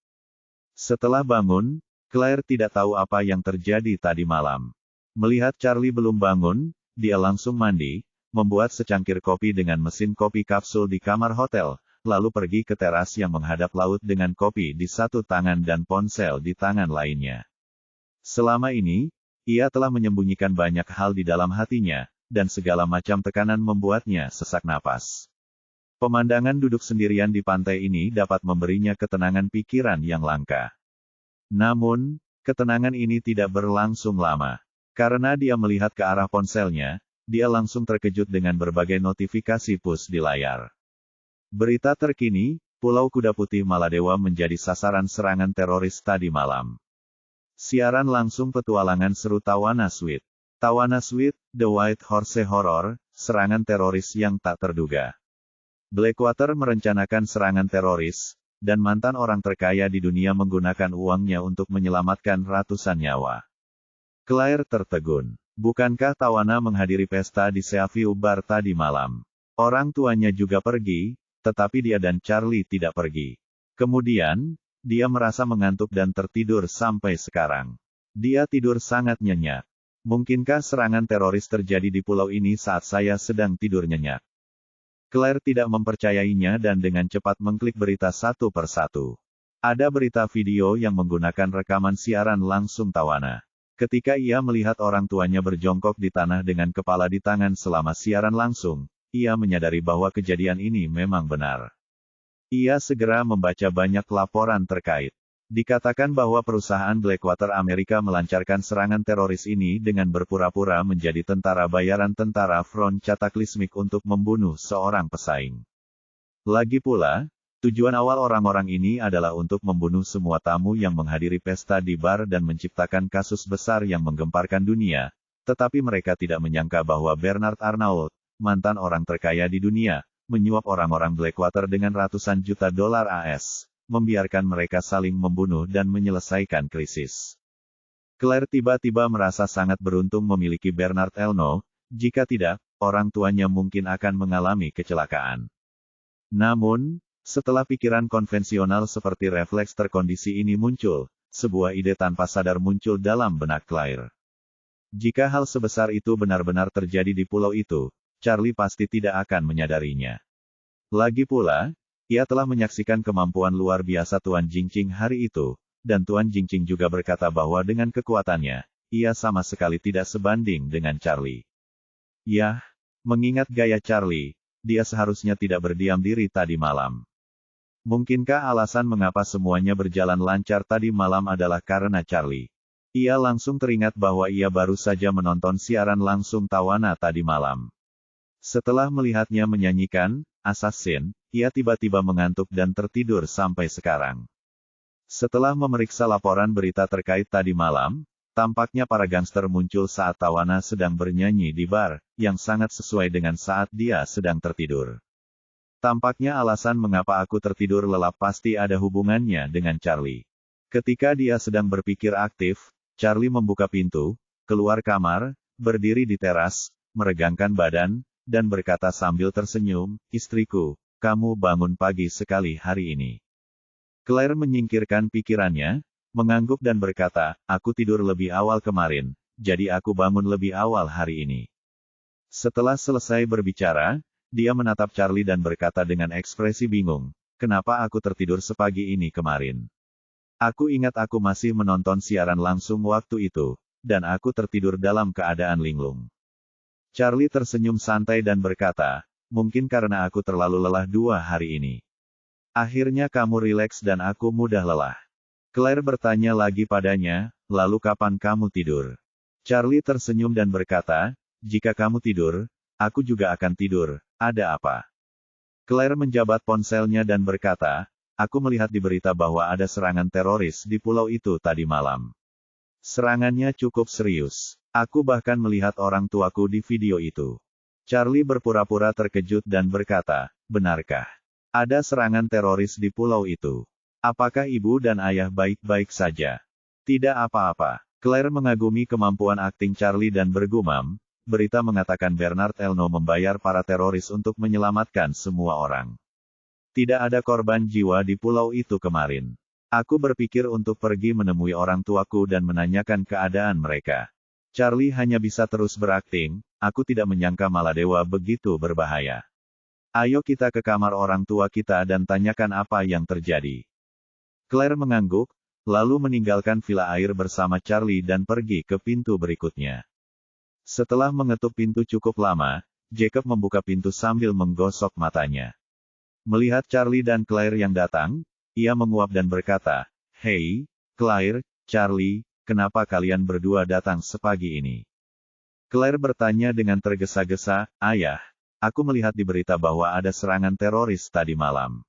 Setelah bangun, Claire tidak tahu apa yang terjadi tadi malam. Melihat Charlie belum bangun, dia langsung mandi, membuat secangkir kopi dengan mesin kopi kapsul di kamar hotel, lalu pergi ke teras yang menghadap laut dengan kopi di satu tangan dan ponsel di tangan lainnya. Selama ini, ia telah menyembunyikan banyak hal di dalam hatinya, dan segala macam tekanan membuatnya sesak napas. Pemandangan duduk sendirian di pantai ini dapat memberinya ketenangan pikiran yang langka. Namun, ketenangan ini tidak berlangsung lama. Karena dia melihat ke arah ponselnya, dia langsung terkejut dengan berbagai notifikasi push di layar. Berita terkini, Pulau Kuda Putih Maladewa menjadi sasaran serangan teroris tadi malam. Siaran langsung petualangan seru Tawana Suite. Tawana Suite, The White Horse Horror, serangan teroris yang tak terduga. Blackwater merencanakan serangan teroris, dan mantan orang terkaya di dunia menggunakan uangnya untuk menyelamatkan ratusan nyawa. Claire tertegun. Bukankah Tawana menghadiri pesta di Seaview Bar tadi malam? Orang tuanya juga pergi, tetapi dia dan Charlie tidak pergi. Kemudian, dia merasa mengantuk dan tertidur sampai sekarang. Dia tidur sangat nyenyak. Mungkinkah serangan teroris terjadi di pulau ini saat saya sedang tidur nyenyak? Claire tidak mempercayainya dan dengan cepat mengklik berita satu persatu. Ada berita video yang menggunakan rekaman siaran langsung Tawana. Ketika ia melihat orang tuanya berjongkok di tanah dengan kepala di tangan selama siaran langsung, ia menyadari bahwa kejadian ini memang benar. Ia segera membaca banyak laporan terkait. Dikatakan bahwa perusahaan Blackwater Amerika melancarkan serangan teroris ini dengan berpura-pura menjadi tentara bayaran tentara Front Cataclysmic untuk membunuh seorang pesaing. Lagi pula, tujuan awal orang-orang ini adalah untuk membunuh semua tamu yang menghadiri pesta di bar dan menciptakan kasus besar yang menggemparkan dunia, tetapi mereka tidak menyangka bahwa Bernard Arnault, mantan orang terkaya di dunia, menyuap orang-orang Blackwater dengan ratusan juta dolar AS, membiarkan mereka saling membunuh dan menyelesaikan krisis. Claire tiba-tiba merasa sangat beruntung memiliki Bernard Arnault, jika tidak, orang tuanya mungkin akan mengalami kecelakaan. Namun, setelah pikiran konvensional seperti refleks terkondisi ini muncul, sebuah ide tanpa sadar muncul dalam benak Claire. Jika hal sebesar itu benar-benar terjadi di pulau itu, Charlie pasti tidak akan menyadarinya. Lagi pula, ia telah menyaksikan kemampuan luar biasa Tuan Jingqing hari itu, dan Tuan Jingqing juga berkata bahwa dengan kekuatannya, ia sama sekali tidak sebanding dengan Charlie. Yah, mengingat gaya Charlie, dia seharusnya tidak berdiam diri tadi malam. Mungkinkah alasan mengapa semuanya berjalan lancar tadi malam adalah karena Charlie? Ia langsung teringat bahwa ia baru saja menonton siaran langsung Tawana tadi malam. Setelah melihatnya menyanyikan Assassin, ia tiba-tiba mengantuk dan tertidur sampai sekarang. Setelah memeriksa laporan berita terkait tadi malam, tampaknya para gangster muncul saat Tawana sedang bernyanyi di bar, yang sangat sesuai dengan saat dia sedang tertidur. Tampaknya alasan mengapa aku tertidur lelap pasti ada hubungannya dengan Charlie. Ketika dia sedang berpikir aktif, Charlie membuka pintu, keluar kamar, berdiri di teras, meregangkan badan, dan berkata sambil tersenyum, "Istriku, kamu bangun pagi sekali hari ini." Claire menyingkirkan pikirannya, mengangguk dan berkata, "Aku tidur lebih awal kemarin, jadi aku bangun lebih awal hari ini." Setelah selesai berbicara, dia menatap Charlie dan berkata dengan ekspresi bingung, "Kenapa aku tertidur sepagi ini kemarin? Aku ingat aku masih menonton siaran langsung waktu itu, dan aku tertidur dalam keadaan linglung." Charlie tersenyum santai dan berkata, mungkin karena aku terlalu lelah 2 hari ini. Akhirnya kamu rileks dan aku mudah lelah. Claire bertanya lagi padanya, lalu kapan kamu tidur? Charlie tersenyum dan berkata, jika kamu tidur, aku juga akan tidur, ada apa? Claire menjabat ponselnya dan berkata, aku melihat di berita bahwa ada serangan teroris di pulau itu tadi malam. Serangannya cukup serius. Aku bahkan melihat orang tuaku di video itu. Charlie berpura-pura terkejut dan berkata, benarkah? Ada serangan teroris di pulau itu. Apakah ibu dan ayah baik-baik saja? Tidak apa-apa. Claire mengagumi kemampuan akting Charlie dan bergumam, berita mengatakan Bernard Elno membayar para teroris untuk menyelamatkan semua orang. Tidak ada korban jiwa di pulau itu kemarin. Aku berpikir untuk pergi menemui orang tuaku dan menanyakan keadaan mereka. Charlie hanya bisa terus berakting, aku tidak menyangka Maladewa begitu berbahaya. Ayo kita ke kamar orang tua kita dan tanyakan apa yang terjadi. Claire mengangguk, lalu meninggalkan villa air bersama Charlie dan pergi ke pintu berikutnya. Setelah mengetuk pintu cukup lama, Jacob membuka pintu sambil menggosok matanya. Melihat Charlie dan Claire yang datang, ia menguap dan berkata, "Hei, Claire, Charlie, kenapa kalian berdua datang sepagi ini?" Claire bertanya dengan tergesa-gesa, "Ayah, aku melihat di berita bahwa ada serangan teroris tadi malam.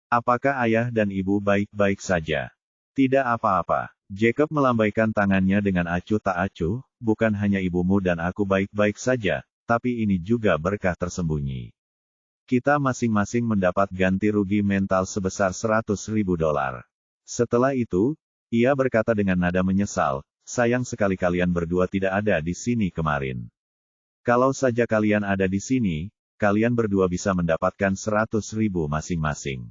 Apakah ayah dan ibu baik-baik saja?" "Tidak apa-apa." Jacob melambaikan tangannya dengan acuh tak acuh, "Bukan hanya ibumu dan aku baik-baik saja, tapi ini juga berkah tersembunyi. Kita masing-masing mendapat ganti rugi mental sebesar $100.000. Setelah itu, ia berkata dengan nada menyesal, sayang sekali kalian berdua tidak ada di sini kemarin. Kalau saja kalian ada di sini, kalian berdua bisa mendapatkan $100.000 masing-masing.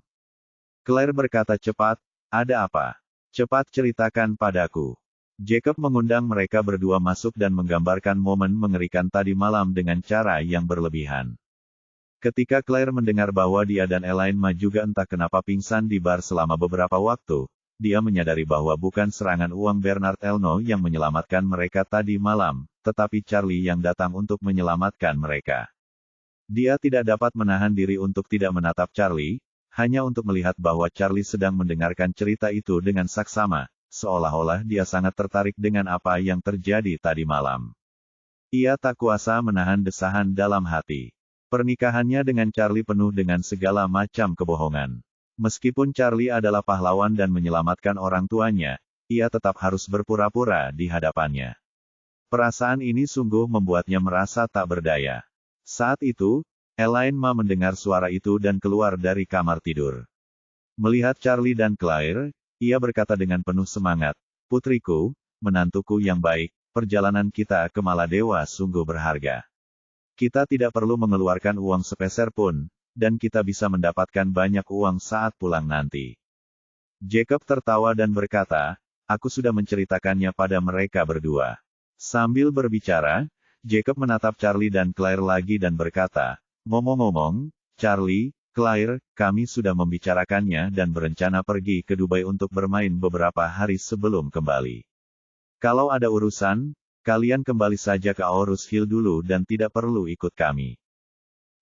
Claire berkata cepat, ada apa? Cepat ceritakan padaku. Jacob mengundang mereka berdua masuk dan menggambarkan momen mengerikan tadi malam dengan cara yang berlebihan. Ketika Claire mendengar bahwa dia dan Elaine Ma juga entah kenapa pingsan di bar selama beberapa waktu, dia menyadari bahwa bukan serangan uang Bernard Elno yang menyelamatkan mereka tadi malam, tetapi Charlie yang datang untuk menyelamatkan mereka. Dia tidak dapat menahan diri untuk tidak menatap Charlie, hanya untuk melihat bahwa Charlie sedang mendengarkan cerita itu dengan saksama, seolah-olah dia sangat tertarik dengan apa yang terjadi tadi malam. Ia tak kuasa menahan desahan dalam hati. Pernikahannya dengan Charlie penuh dengan segala macam kebohongan. Meskipun Charlie adalah pahlawan dan menyelamatkan orang tuanya, ia tetap harus berpura-pura di hadapannya. Perasaan ini sungguh membuatnya merasa tak berdaya. Saat itu, Elaine Ma mendengar suara itu dan keluar dari kamar tidur. Melihat Charlie dan Claire, ia berkata dengan penuh semangat, "Putriku, menantuku yang baik, perjalanan kita ke Maladewa sungguh berharga. Kita tidak perlu mengeluarkan uang sepeser pun, dan kita bisa mendapatkan banyak uang saat pulang nanti." Jacob tertawa dan berkata, "Aku sudah menceritakannya pada mereka berdua." Sambil berbicara, Jacob menatap Charlie dan Claire lagi dan berkata, "Ngomong-ngomong, Charlie, Claire, kami sudah membicarakannya dan berencana pergi ke Dubai untuk bermain beberapa hari sebelum kembali. Kalau ada urusan, kalian kembali saja ke Aorus Hill dulu dan tidak perlu ikut kami."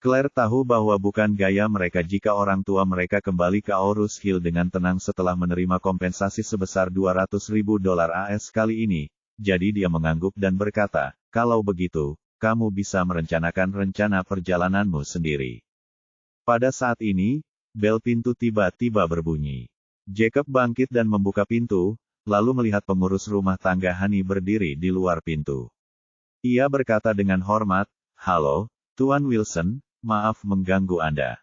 Claire tahu bahwa bukan gaya mereka jika orang tua mereka kembali ke Aorus Hill dengan tenang setelah menerima kompensasi sebesar $200.000 AS kali ini, jadi dia mengangguk dan berkata, "Kalau begitu, kamu bisa merencanakan rencana perjalananmu sendiri." Pada saat ini, bel pintu tiba-tiba berbunyi. Jacob bangkit dan membuka pintu, lalu melihat pengurus rumah tangga Hani berdiri di luar pintu. Ia berkata dengan hormat, "Halo, Tuan Wilson, maaf mengganggu Anda.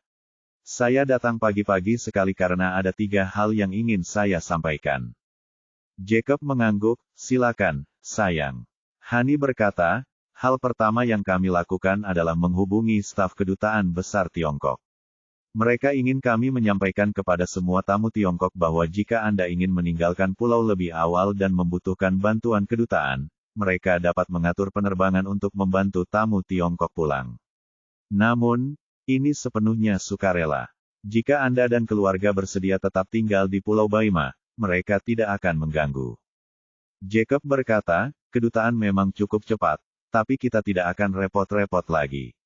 Saya datang pagi-pagi sekali karena ada 3 hal yang ingin saya sampaikan." Jacob mengangguk, "Silakan, sayang." Hani berkata, "Hal pertama yang kami lakukan adalah menghubungi staf kedutaan besar Tiongkok. Mereka ingin kami menyampaikan kepada semua tamu Tiongkok bahwa jika Anda ingin meninggalkan pulau lebih awal dan membutuhkan bantuan kedutaan, mereka dapat mengatur penerbangan untuk membantu tamu Tiongkok pulang. Namun, ini sepenuhnya sukarela. Jika Anda dan keluarga bersedia tetap tinggal di Pulau Baima, mereka tidak akan mengganggu." Jacob berkata, "Kedutaan memang cukup cepat, tapi kita tidak akan repot-repot lagi.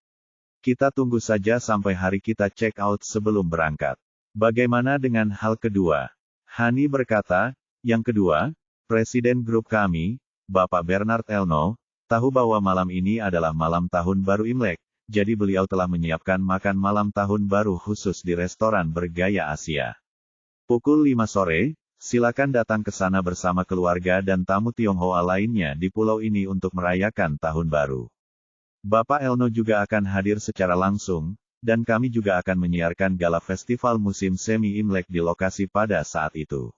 Kita tunggu saja sampai hari kita check out sebelum berangkat. Bagaimana dengan hal kedua? Hani berkata, yang kedua, Presiden grup kami, Bapak Bernard Elno, tahu bahwa malam ini adalah malam tahun baru Imlek, jadi beliau telah menyiapkan makan malam tahun baru khusus di restoran bergaya Asia. Pukul 5 sore, silakan datang ke sana bersama keluarga dan tamu Tionghoa lainnya di pulau ini untuk merayakan tahun baru. Bapak Elno juga akan hadir secara langsung, dan kami juga akan menyiarkan gala festival musim semi Imlek di lokasi pada saat itu.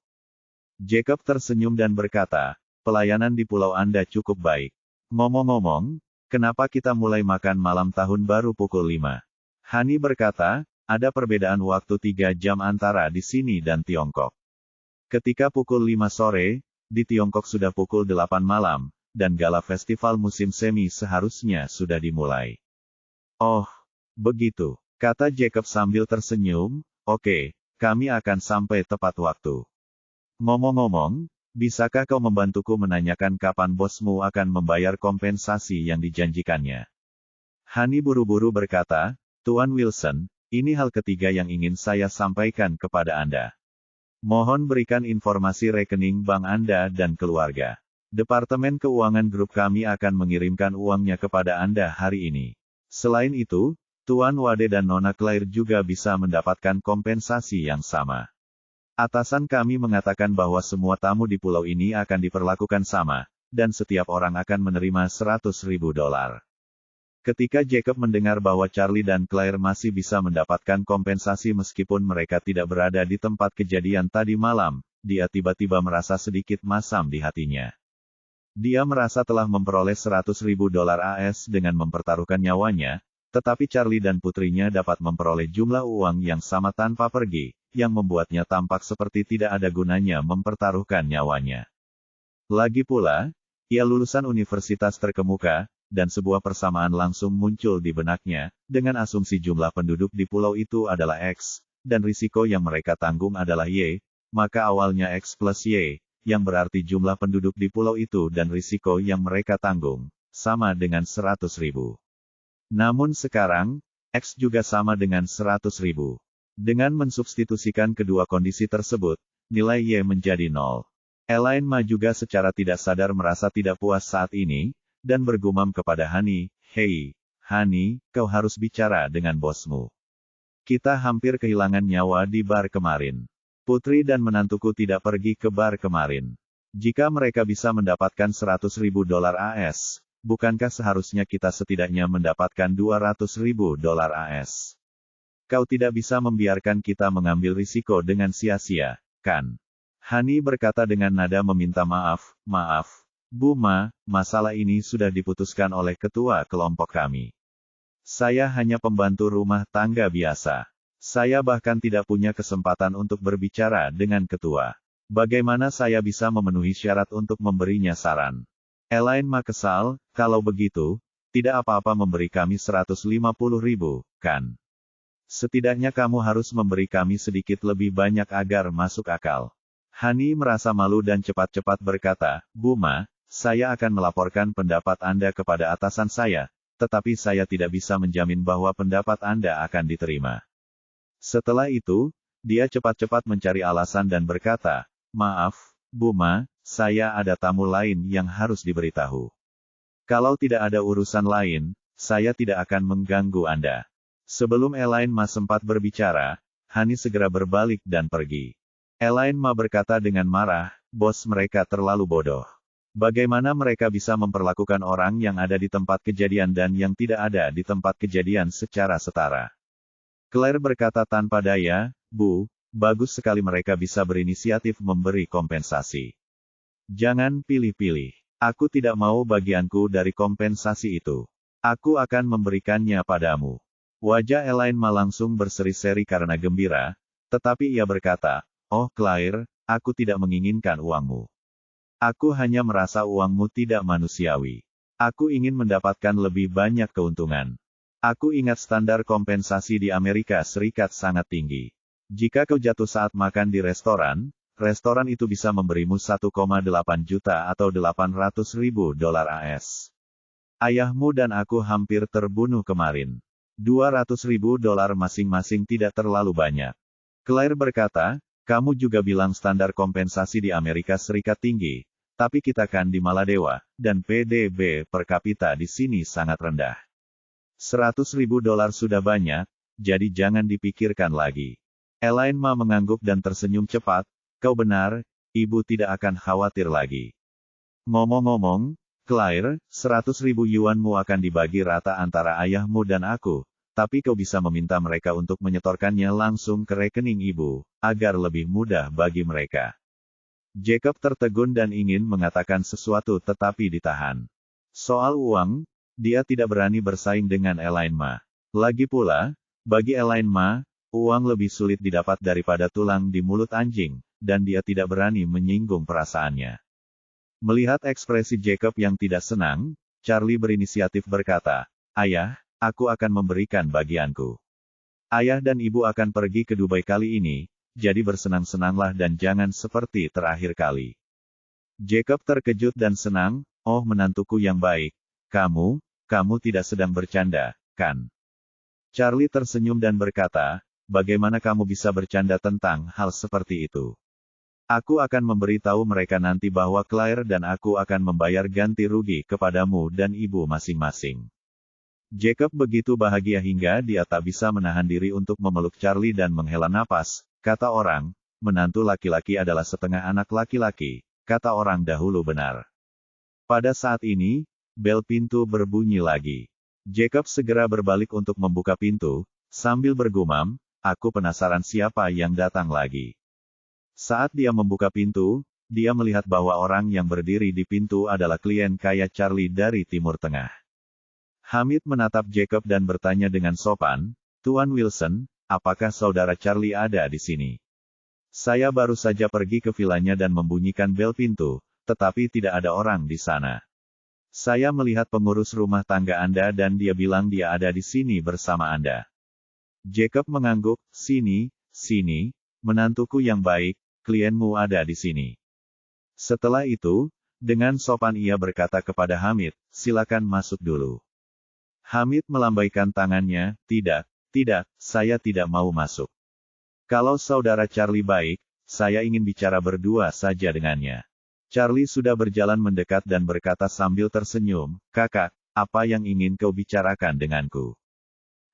Jacob tersenyum dan berkata, pelayanan di pulau Anda cukup baik. Ngomong-ngomong, kenapa kita mulai makan malam tahun baru pukul 5? Hani berkata, ada perbedaan waktu 3 jam antara di sini dan Tiongkok. Ketika pukul 5 sore, di Tiongkok sudah pukul 8 malam, dan gala festival musim semi seharusnya sudah dimulai. Oh, begitu, kata Jacob sambil tersenyum, oke, kami akan sampai tepat waktu. Ngomong-ngomong, bisakah kau membantuku menanyakan kapan bosmu akan membayar kompensasi yang dijanjikannya? Hani buru-buru berkata, Tuan Wilson, ini hal ketiga yang ingin saya sampaikan kepada Anda. Mohon berikan informasi rekening bank Anda dan keluarga. Departemen Keuangan grup kami akan mengirimkan uangnya kepada Anda hari ini. Selain itu, Tuan Wade dan Nona Claire juga bisa mendapatkan kompensasi yang sama. Atasan kami mengatakan bahwa semua tamu di pulau ini akan diperlakukan sama, dan setiap orang akan menerima $100.000. Ketika Jacob mendengar bahwa Charlie dan Claire masih bisa mendapatkan kompensasi meskipun mereka tidak berada di tempat kejadian tadi malam, dia tiba-tiba merasa sedikit masam di hatinya. Dia merasa telah memperoleh $100.000 AS dengan mempertaruhkan nyawanya, tetapi Charlie dan putrinya dapat memperoleh jumlah uang yang sama tanpa pergi, yang membuatnya tampak seperti tidak ada gunanya mempertaruhkan nyawanya. Lagi pula, ia lulusan universitas terkemuka, dan sebuah persamaan langsung muncul di benaknya, dengan asumsi jumlah penduduk di pulau itu adalah X, dan risiko yang mereka tanggung adalah Y, maka awalnya X plus Y, yang berarti jumlah penduduk di pulau itu dan risiko yang mereka tanggung, sama dengan 100.000. Namun sekarang, X juga sama dengan 100.000. Dengan mensubstitusikan kedua kondisi tersebut, nilai Y menjadi 0. Elaine Ma juga secara tidak sadar merasa tidak puas saat ini, dan bergumam kepada Hani, hei, Hani, kau harus bicara dengan bosmu. Kita hampir kehilangan nyawa di bar kemarin. Putri dan menantuku tidak pergi ke bar kemarin. Jika mereka bisa mendapatkan $100.000 AS, bukankah seharusnya kita setidaknya mendapatkan $200.000 AS? Kau tidak bisa membiarkan kita mengambil risiko dengan sia-sia, kan? Hani berkata dengan nada meminta maaf, maaf, Bu Ma, masalah ini sudah diputuskan oleh ketua kelompok kami. Saya hanya pembantu rumah tangga biasa. Saya bahkan tidak punya kesempatan untuk berbicara dengan ketua. Bagaimana saya bisa memenuhi syarat untuk memberinya saran? Elaine Ma kesal, kalau begitu, tidak apa-apa memberi kami $150.000, kan? Setidaknya kamu harus memberi kami sedikit lebih banyak agar masuk akal. Hani merasa malu dan cepat-cepat berkata, Bu Ma, saya akan melaporkan pendapat Anda kepada atasan saya, tetapi saya tidak bisa menjamin bahwa pendapat Anda akan diterima. Setelah itu, dia cepat-cepat mencari alasan dan berkata, maaf, Bu Ma, saya ada tamu lain yang harus diberitahu. Kalau tidak ada urusan lain, saya tidak akan mengganggu Anda. Sebelum Elaine Ma sempat berbicara, Hani segera berbalik dan pergi. Elaine Ma berkata dengan marah, bos mereka terlalu bodoh. Bagaimana mereka bisa memperlakukan orang yang ada di tempat kejadian dan yang tidak ada di tempat kejadian secara setara? Claire berkata tanpa daya, Bu, bagus sekali mereka bisa berinisiatif memberi kompensasi. Jangan pilih-pilih. Aku tidak mau bagianku dari kompensasi itu. Aku akan memberikannya padamu. Wajah Elaine Ma langsung berseri-seri karena gembira, tetapi ia berkata, oh Claire, aku tidak menginginkan uangmu. Aku hanya merasa uangmu tidak manusiawi. Aku ingin mendapatkan lebih banyak keuntungan. Aku ingat standar kompensasi di Amerika Serikat sangat tinggi. Jika kau jatuh saat makan di restoran, restoran itu bisa memberimu 1,8 juta atau $800.000 AS. Ayahmu dan aku hampir terbunuh kemarin. $200.000 masing-masing tidak terlalu banyak. Claire berkata, kamu juga bilang standar kompensasi di Amerika Serikat tinggi, tapi kita kan di Maladewa, dan PDB per kapita di sini sangat rendah. $100.000 sudah banyak, jadi jangan dipikirkan lagi. Elaine Ma mengangguk dan tersenyum cepat, kau benar, ibu tidak akan khawatir lagi. Ngomong-ngomong, Claire, 100.000 yuanmu akan dibagi rata antara ayahmu dan aku, tapi kau bisa meminta mereka untuk menyetorkannya langsung ke rekening ibu, agar lebih mudah bagi mereka. Jacob tertegun dan ingin mengatakan sesuatu tetapi ditahan. Soal uang, dia tidak berani bersaing dengan Elaine Ma. Lagi pula, bagi Elaine Ma, uang lebih sulit didapat daripada tulang di mulut anjing, dan dia tidak berani menyinggung perasaannya. Melihat ekspresi Jacob yang tidak senang, Charlie berinisiatif berkata, Ayah, aku akan memberikan bagianku. Ayah dan ibu akan pergi ke Dubai kali ini, jadi bersenang-senanglah dan jangan seperti terakhir kali. Jacob terkejut dan senang, oh menantuku yang baik, kamu tidak sedang bercanda, kan? Charlie tersenyum dan berkata, bagaimana kamu bisa bercanda tentang hal seperti itu? Aku akan memberitahu mereka nanti bahwa Claire dan aku akan membayar ganti rugi kepadamu dan ibu masing-masing. Jacob begitu bahagia hingga dia tak bisa menahan diri untuk memeluk Charlie dan menghela napas. Kata orang, menantu laki-laki adalah setengah anak laki-laki, kata orang dahulu benar. Pada saat ini, bel pintu berbunyi lagi. Jacob segera berbalik untuk membuka pintu, sambil bergumam, aku penasaran siapa yang datang lagi. Saat dia membuka pintu, dia melihat bahwa orang yang berdiri di pintu adalah klien kaya Charlie dari Timur Tengah. Hamid menatap Jacob dan bertanya dengan sopan, Tuan Wilson, apakah saudara Charlie ada di sini? Saya baru saja pergi ke vilanya dan membunyikan bel pintu, tetapi tidak ada orang di sana. Saya melihat pengurus rumah tangga Anda dan dia bilang dia ada di sini bersama Anda. Jacob mengangguk, sini, menantuku yang baik, klienmu ada di sini. Setelah itu, dengan sopan ia berkata kepada Hamid, silakan masuk dulu. Hamid melambaikan tangannya, tidak, saya tidak mau masuk. Kalau saudara Charlie baik, saya ingin bicara berdua saja dengannya. Charlie sudah berjalan mendekat dan berkata sambil tersenyum, kakak, apa yang ingin kau bicarakan denganku?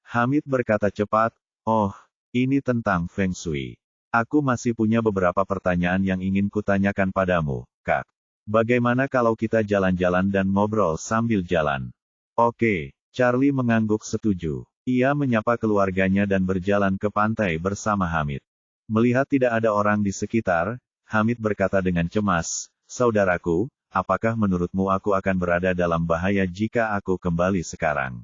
Hamid berkata cepat, oh, ini tentang Feng Shui. Aku masih punya beberapa pertanyaan yang ingin kutanyakan padamu, Kak. Bagaimana kalau kita jalan-jalan dan ngobrol sambil jalan? Oke, Charlie mengangguk setuju. Ia menyapa keluarganya dan berjalan ke pantai bersama Hamid. Melihat tidak ada orang di sekitar, Hamid berkata dengan cemas, saudaraku, apakah menurutmu aku akan berada dalam bahaya jika aku kembali sekarang?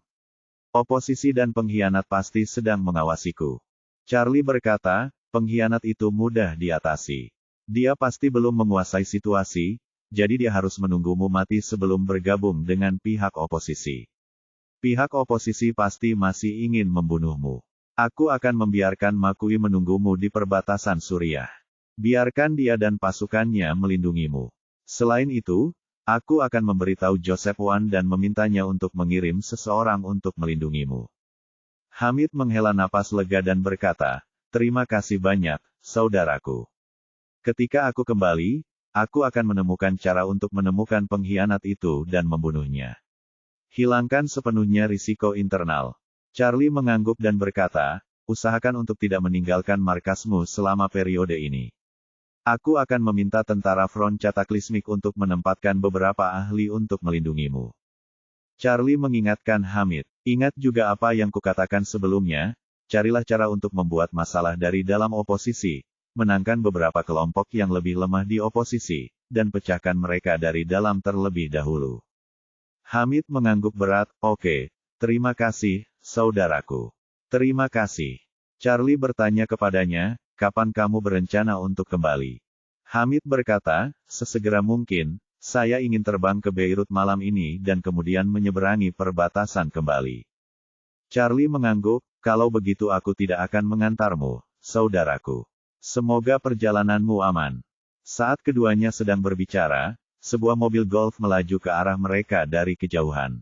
Oposisi dan pengkhianat pasti sedang mengawasiku. Charlie berkata, pengkhianat itu mudah diatasi. Dia pasti belum menguasai situasi, jadi dia harus menunggumu mati sebelum bergabung dengan pihak oposisi. Pihak oposisi pasti masih ingin membunuhmu. Aku akan membiarkan Makui menunggumu di perbatasan Suriah. Biarkan dia dan pasukannya melindungimu. Selain itu, aku akan memberitahu Joseph Wan dan memintanya untuk mengirim seseorang untuk melindungimu. Hamid menghela napas lega dan berkata, terima kasih banyak, saudaraku. Ketika aku kembali, aku akan menemukan cara untuk menemukan pengkhianat itu dan membunuhnya. Hilangkan sepenuhnya risiko internal. Charlie mengangguk dan berkata, usahakan untuk tidak meninggalkan markasmu selama periode ini. Aku akan meminta tentara front Cataclysmic untuk menempatkan beberapa ahli untuk melindungimu. Charlie mengingatkan Hamid, ingat juga apa yang kukatakan sebelumnya, carilah cara untuk membuat masalah dari dalam oposisi, menangkan beberapa kelompok yang lebih lemah di oposisi, dan pecahkan mereka dari dalam terlebih dahulu. Hamid mengangguk berat, oke, terima kasih, saudaraku. Terima kasih. Charlie bertanya kepadanya, kapan kamu berencana untuk kembali? Hamid berkata, sesegera mungkin, saya ingin terbang ke Beirut malam ini dan kemudian menyeberangi perbatasan kembali. Charlie mengangguk, kalau begitu aku tidak akan mengantarmu, saudaraku. Semoga perjalananmu aman. Saat keduanya sedang berbicara, sebuah mobil golf melaju ke arah mereka dari kejauhan.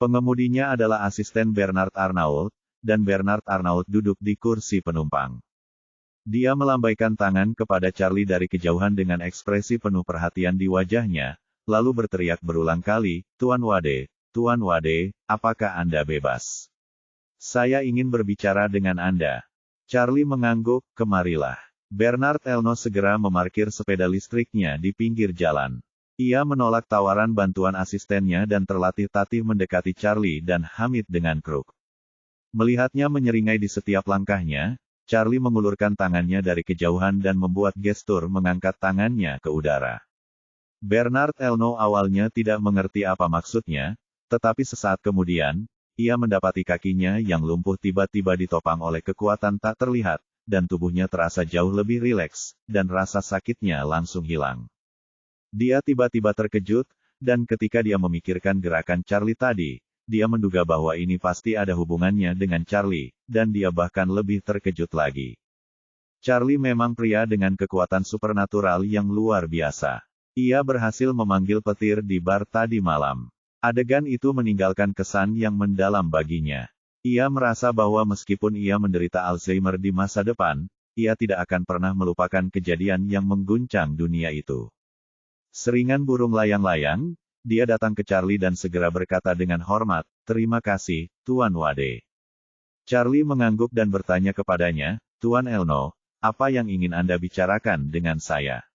Pengemudinya adalah asisten Bernard Arnault, dan Bernard Arnault duduk di kursi penumpang. Dia melambaikan tangan kepada Charlie dari kejauhan dengan ekspresi penuh perhatian di wajahnya, lalu berteriak berulang kali, Tuan Wade, apakah Anda bebas? Saya ingin berbicara dengan Anda. Charlie mengangguk, kemarilah. Bernard Arnault segera memarkir sepeda listriknya di pinggir jalan. Ia menolak tawaran bantuan asistennya dan terlatih-tatih mendekati Charlie dan Hamid dengan kruk. Melihatnya menyeringai di setiap langkahnya, Charlie mengulurkan tangannya dari kejauhan dan membuat gestur mengangkat tangannya ke udara. Bernard Arnault awalnya tidak mengerti apa maksudnya, tetapi sesaat kemudian, ia mendapati kakinya yang lumpuh tiba-tiba ditopang oleh kekuatan tak terlihat, dan tubuhnya terasa jauh lebih rileks, dan rasa sakitnya langsung hilang. Dia tiba-tiba terkejut, dan ketika dia memikirkan gerakan Charlie tadi, dia menduga bahwa ini pasti ada hubungannya dengan Charlie, dan dia bahkan lebih terkejut lagi. Charlie memang pria dengan kekuatan supernatural yang luar biasa. Ia berhasil memanggil petir di bar tadi malam. Adegan itu meninggalkan kesan yang mendalam baginya. Ia merasa bahwa meskipun ia menderita Alzheimer di masa depan, ia tidak akan pernah melupakan kejadian yang mengguncang dunia itu. Seringan burung layang-layang, dia datang ke Charlie dan segera berkata dengan hormat, "Terima kasih, Tuan Wade." Charlie mengangguk dan bertanya kepadanya, "Tuan Arnault, apa yang ingin Anda bicarakan dengan saya?"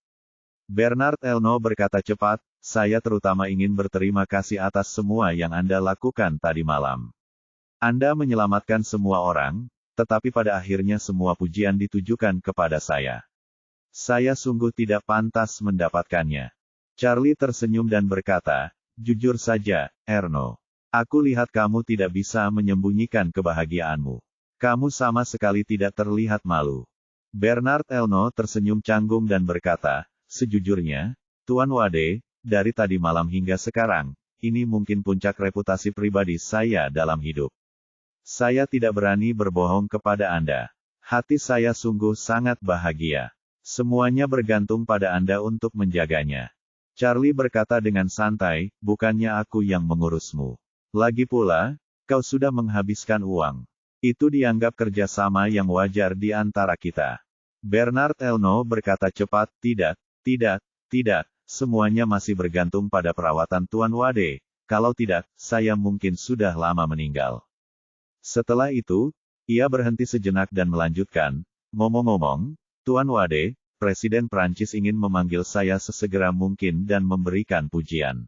Bernard Arnault berkata cepat, "Saya terutama ingin berterima kasih atas semua yang Anda lakukan tadi malam. Anda menyelamatkan semua orang, tetapi pada akhirnya semua pujian ditujukan kepada saya. Saya sungguh tidak pantas mendapatkannya." Charlie tersenyum dan berkata, "Jujur saja, Arnault. Aku lihat kamu tidak bisa menyembunyikan kebahagiaanmu. Kamu sama sekali tidak terlihat malu." Bernard Arnault tersenyum canggung dan berkata, "Sejujurnya, Tuan Wade, dari tadi malam hingga sekarang, ini mungkin puncak reputasi pribadi saya dalam hidup. Saya tidak berani berbohong kepada Anda. Hati saya sungguh sangat bahagia. Semuanya bergantung pada Anda untuk menjaganya." Charlie berkata dengan santai, "Bukannya aku yang mengurusmu. Lagi pula, kau sudah menghabiskan uang. Itu dianggap kerjasama yang wajar di antara kita." Bernard Arnault berkata cepat, Tidak, semuanya masih bergantung pada perawatan Tuan Wade, kalau tidak, saya mungkin sudah lama meninggal." Setelah itu, ia berhenti sejenak dan melanjutkan, "Ngomong-ngomong, Tuan Wade, Presiden Prancis ingin memanggil saya sesegera mungkin dan memberikan pujian.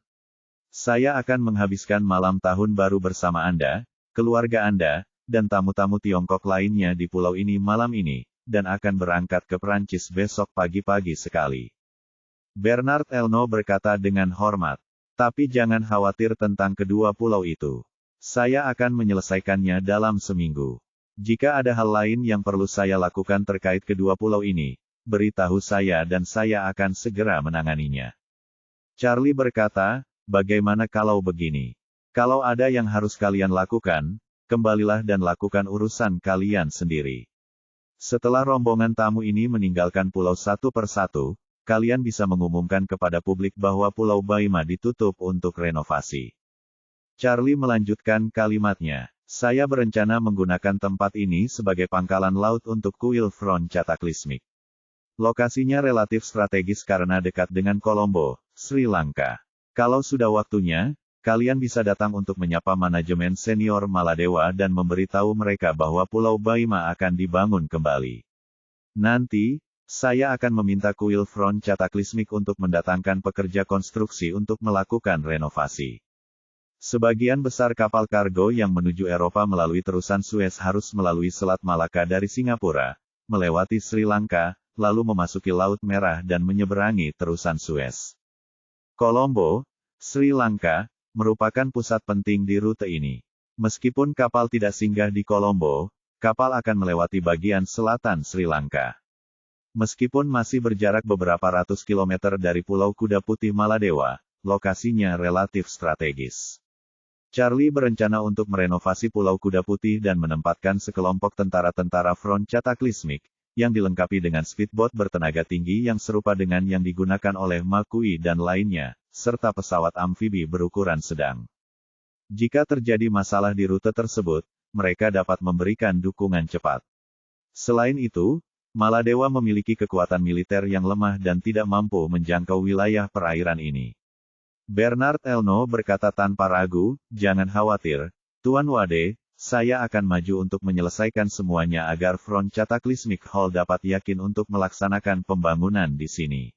Saya akan menghabiskan malam tahun baru bersama Anda, keluarga Anda, dan tamu-tamu Tiongkok lainnya di pulau ini malam ini, dan akan berangkat ke Prancis besok pagi-pagi sekali." Bernard Arnault berkata dengan hormat, "Tapi jangan khawatir tentang kedua pulau itu. Saya akan menyelesaikannya dalam seminggu. Jika ada hal lain yang perlu saya lakukan terkait kedua pulau ini, beritahu saya dan saya akan segera menanganinya." Charlie berkata, "Bagaimana kalau begini? Kalau ada yang harus kalian lakukan, kembalilah dan lakukan urusan kalian sendiri. Setelah rombongan tamu ini meninggalkan pulau satu persatu, kalian bisa mengumumkan kepada publik bahwa Pulau Baima ditutup untuk renovasi." Charlie melanjutkan kalimatnya, "Saya berencana menggunakan tempat ini sebagai pangkalan laut untuk kuil Front Cataclysmic. Lokasinya relatif strategis karena dekat dengan Colombo, Sri Lanka. Kalau sudah waktunya, kalian bisa datang untuk menyapa manajemen senior Maladewa dan memberitahu mereka bahwa Pulau Baima akan dibangun kembali. Nanti, saya akan meminta kuil Front Cataclysmic untuk mendatangkan pekerja konstruksi untuk melakukan renovasi. Sebagian besar kapal kargo yang menuju Eropa melalui terusan Suez harus melalui Selat Malaka dari Singapura, melewati Sri Lanka, lalu memasuki Laut Merah dan menyeberangi terusan Suez. Colombo, Sri Lanka, merupakan pusat penting di rute ini. Meskipun kapal tidak singgah di Colombo, kapal akan melewati bagian selatan Sri Lanka. Meskipun masih berjarak beberapa ratus kilometer dari Pulau Kuda Putih Maladewa, lokasinya relatif strategis. Charlie berencana untuk merenovasi Pulau Kuda Putih dan menempatkan sekelompok tentara-tentara Front Cataclysmic, yang dilengkapi dengan speedboat bertenaga tinggi yang serupa dengan yang digunakan oleh Makui dan lainnya, serta pesawat amfibi berukuran sedang. Jika terjadi masalah di rute tersebut, mereka dapat memberikan dukungan cepat. Selain itu, Maladewa memiliki kekuatan militer yang lemah dan tidak mampu menjangkau wilayah perairan ini. Bernard Elno berkata tanpa ragu, "Jangan khawatir, Tuan Wade, saya akan maju untuk menyelesaikan semuanya agar Front Cataclysmic Hall dapat yakin untuk melaksanakan pembangunan di sini."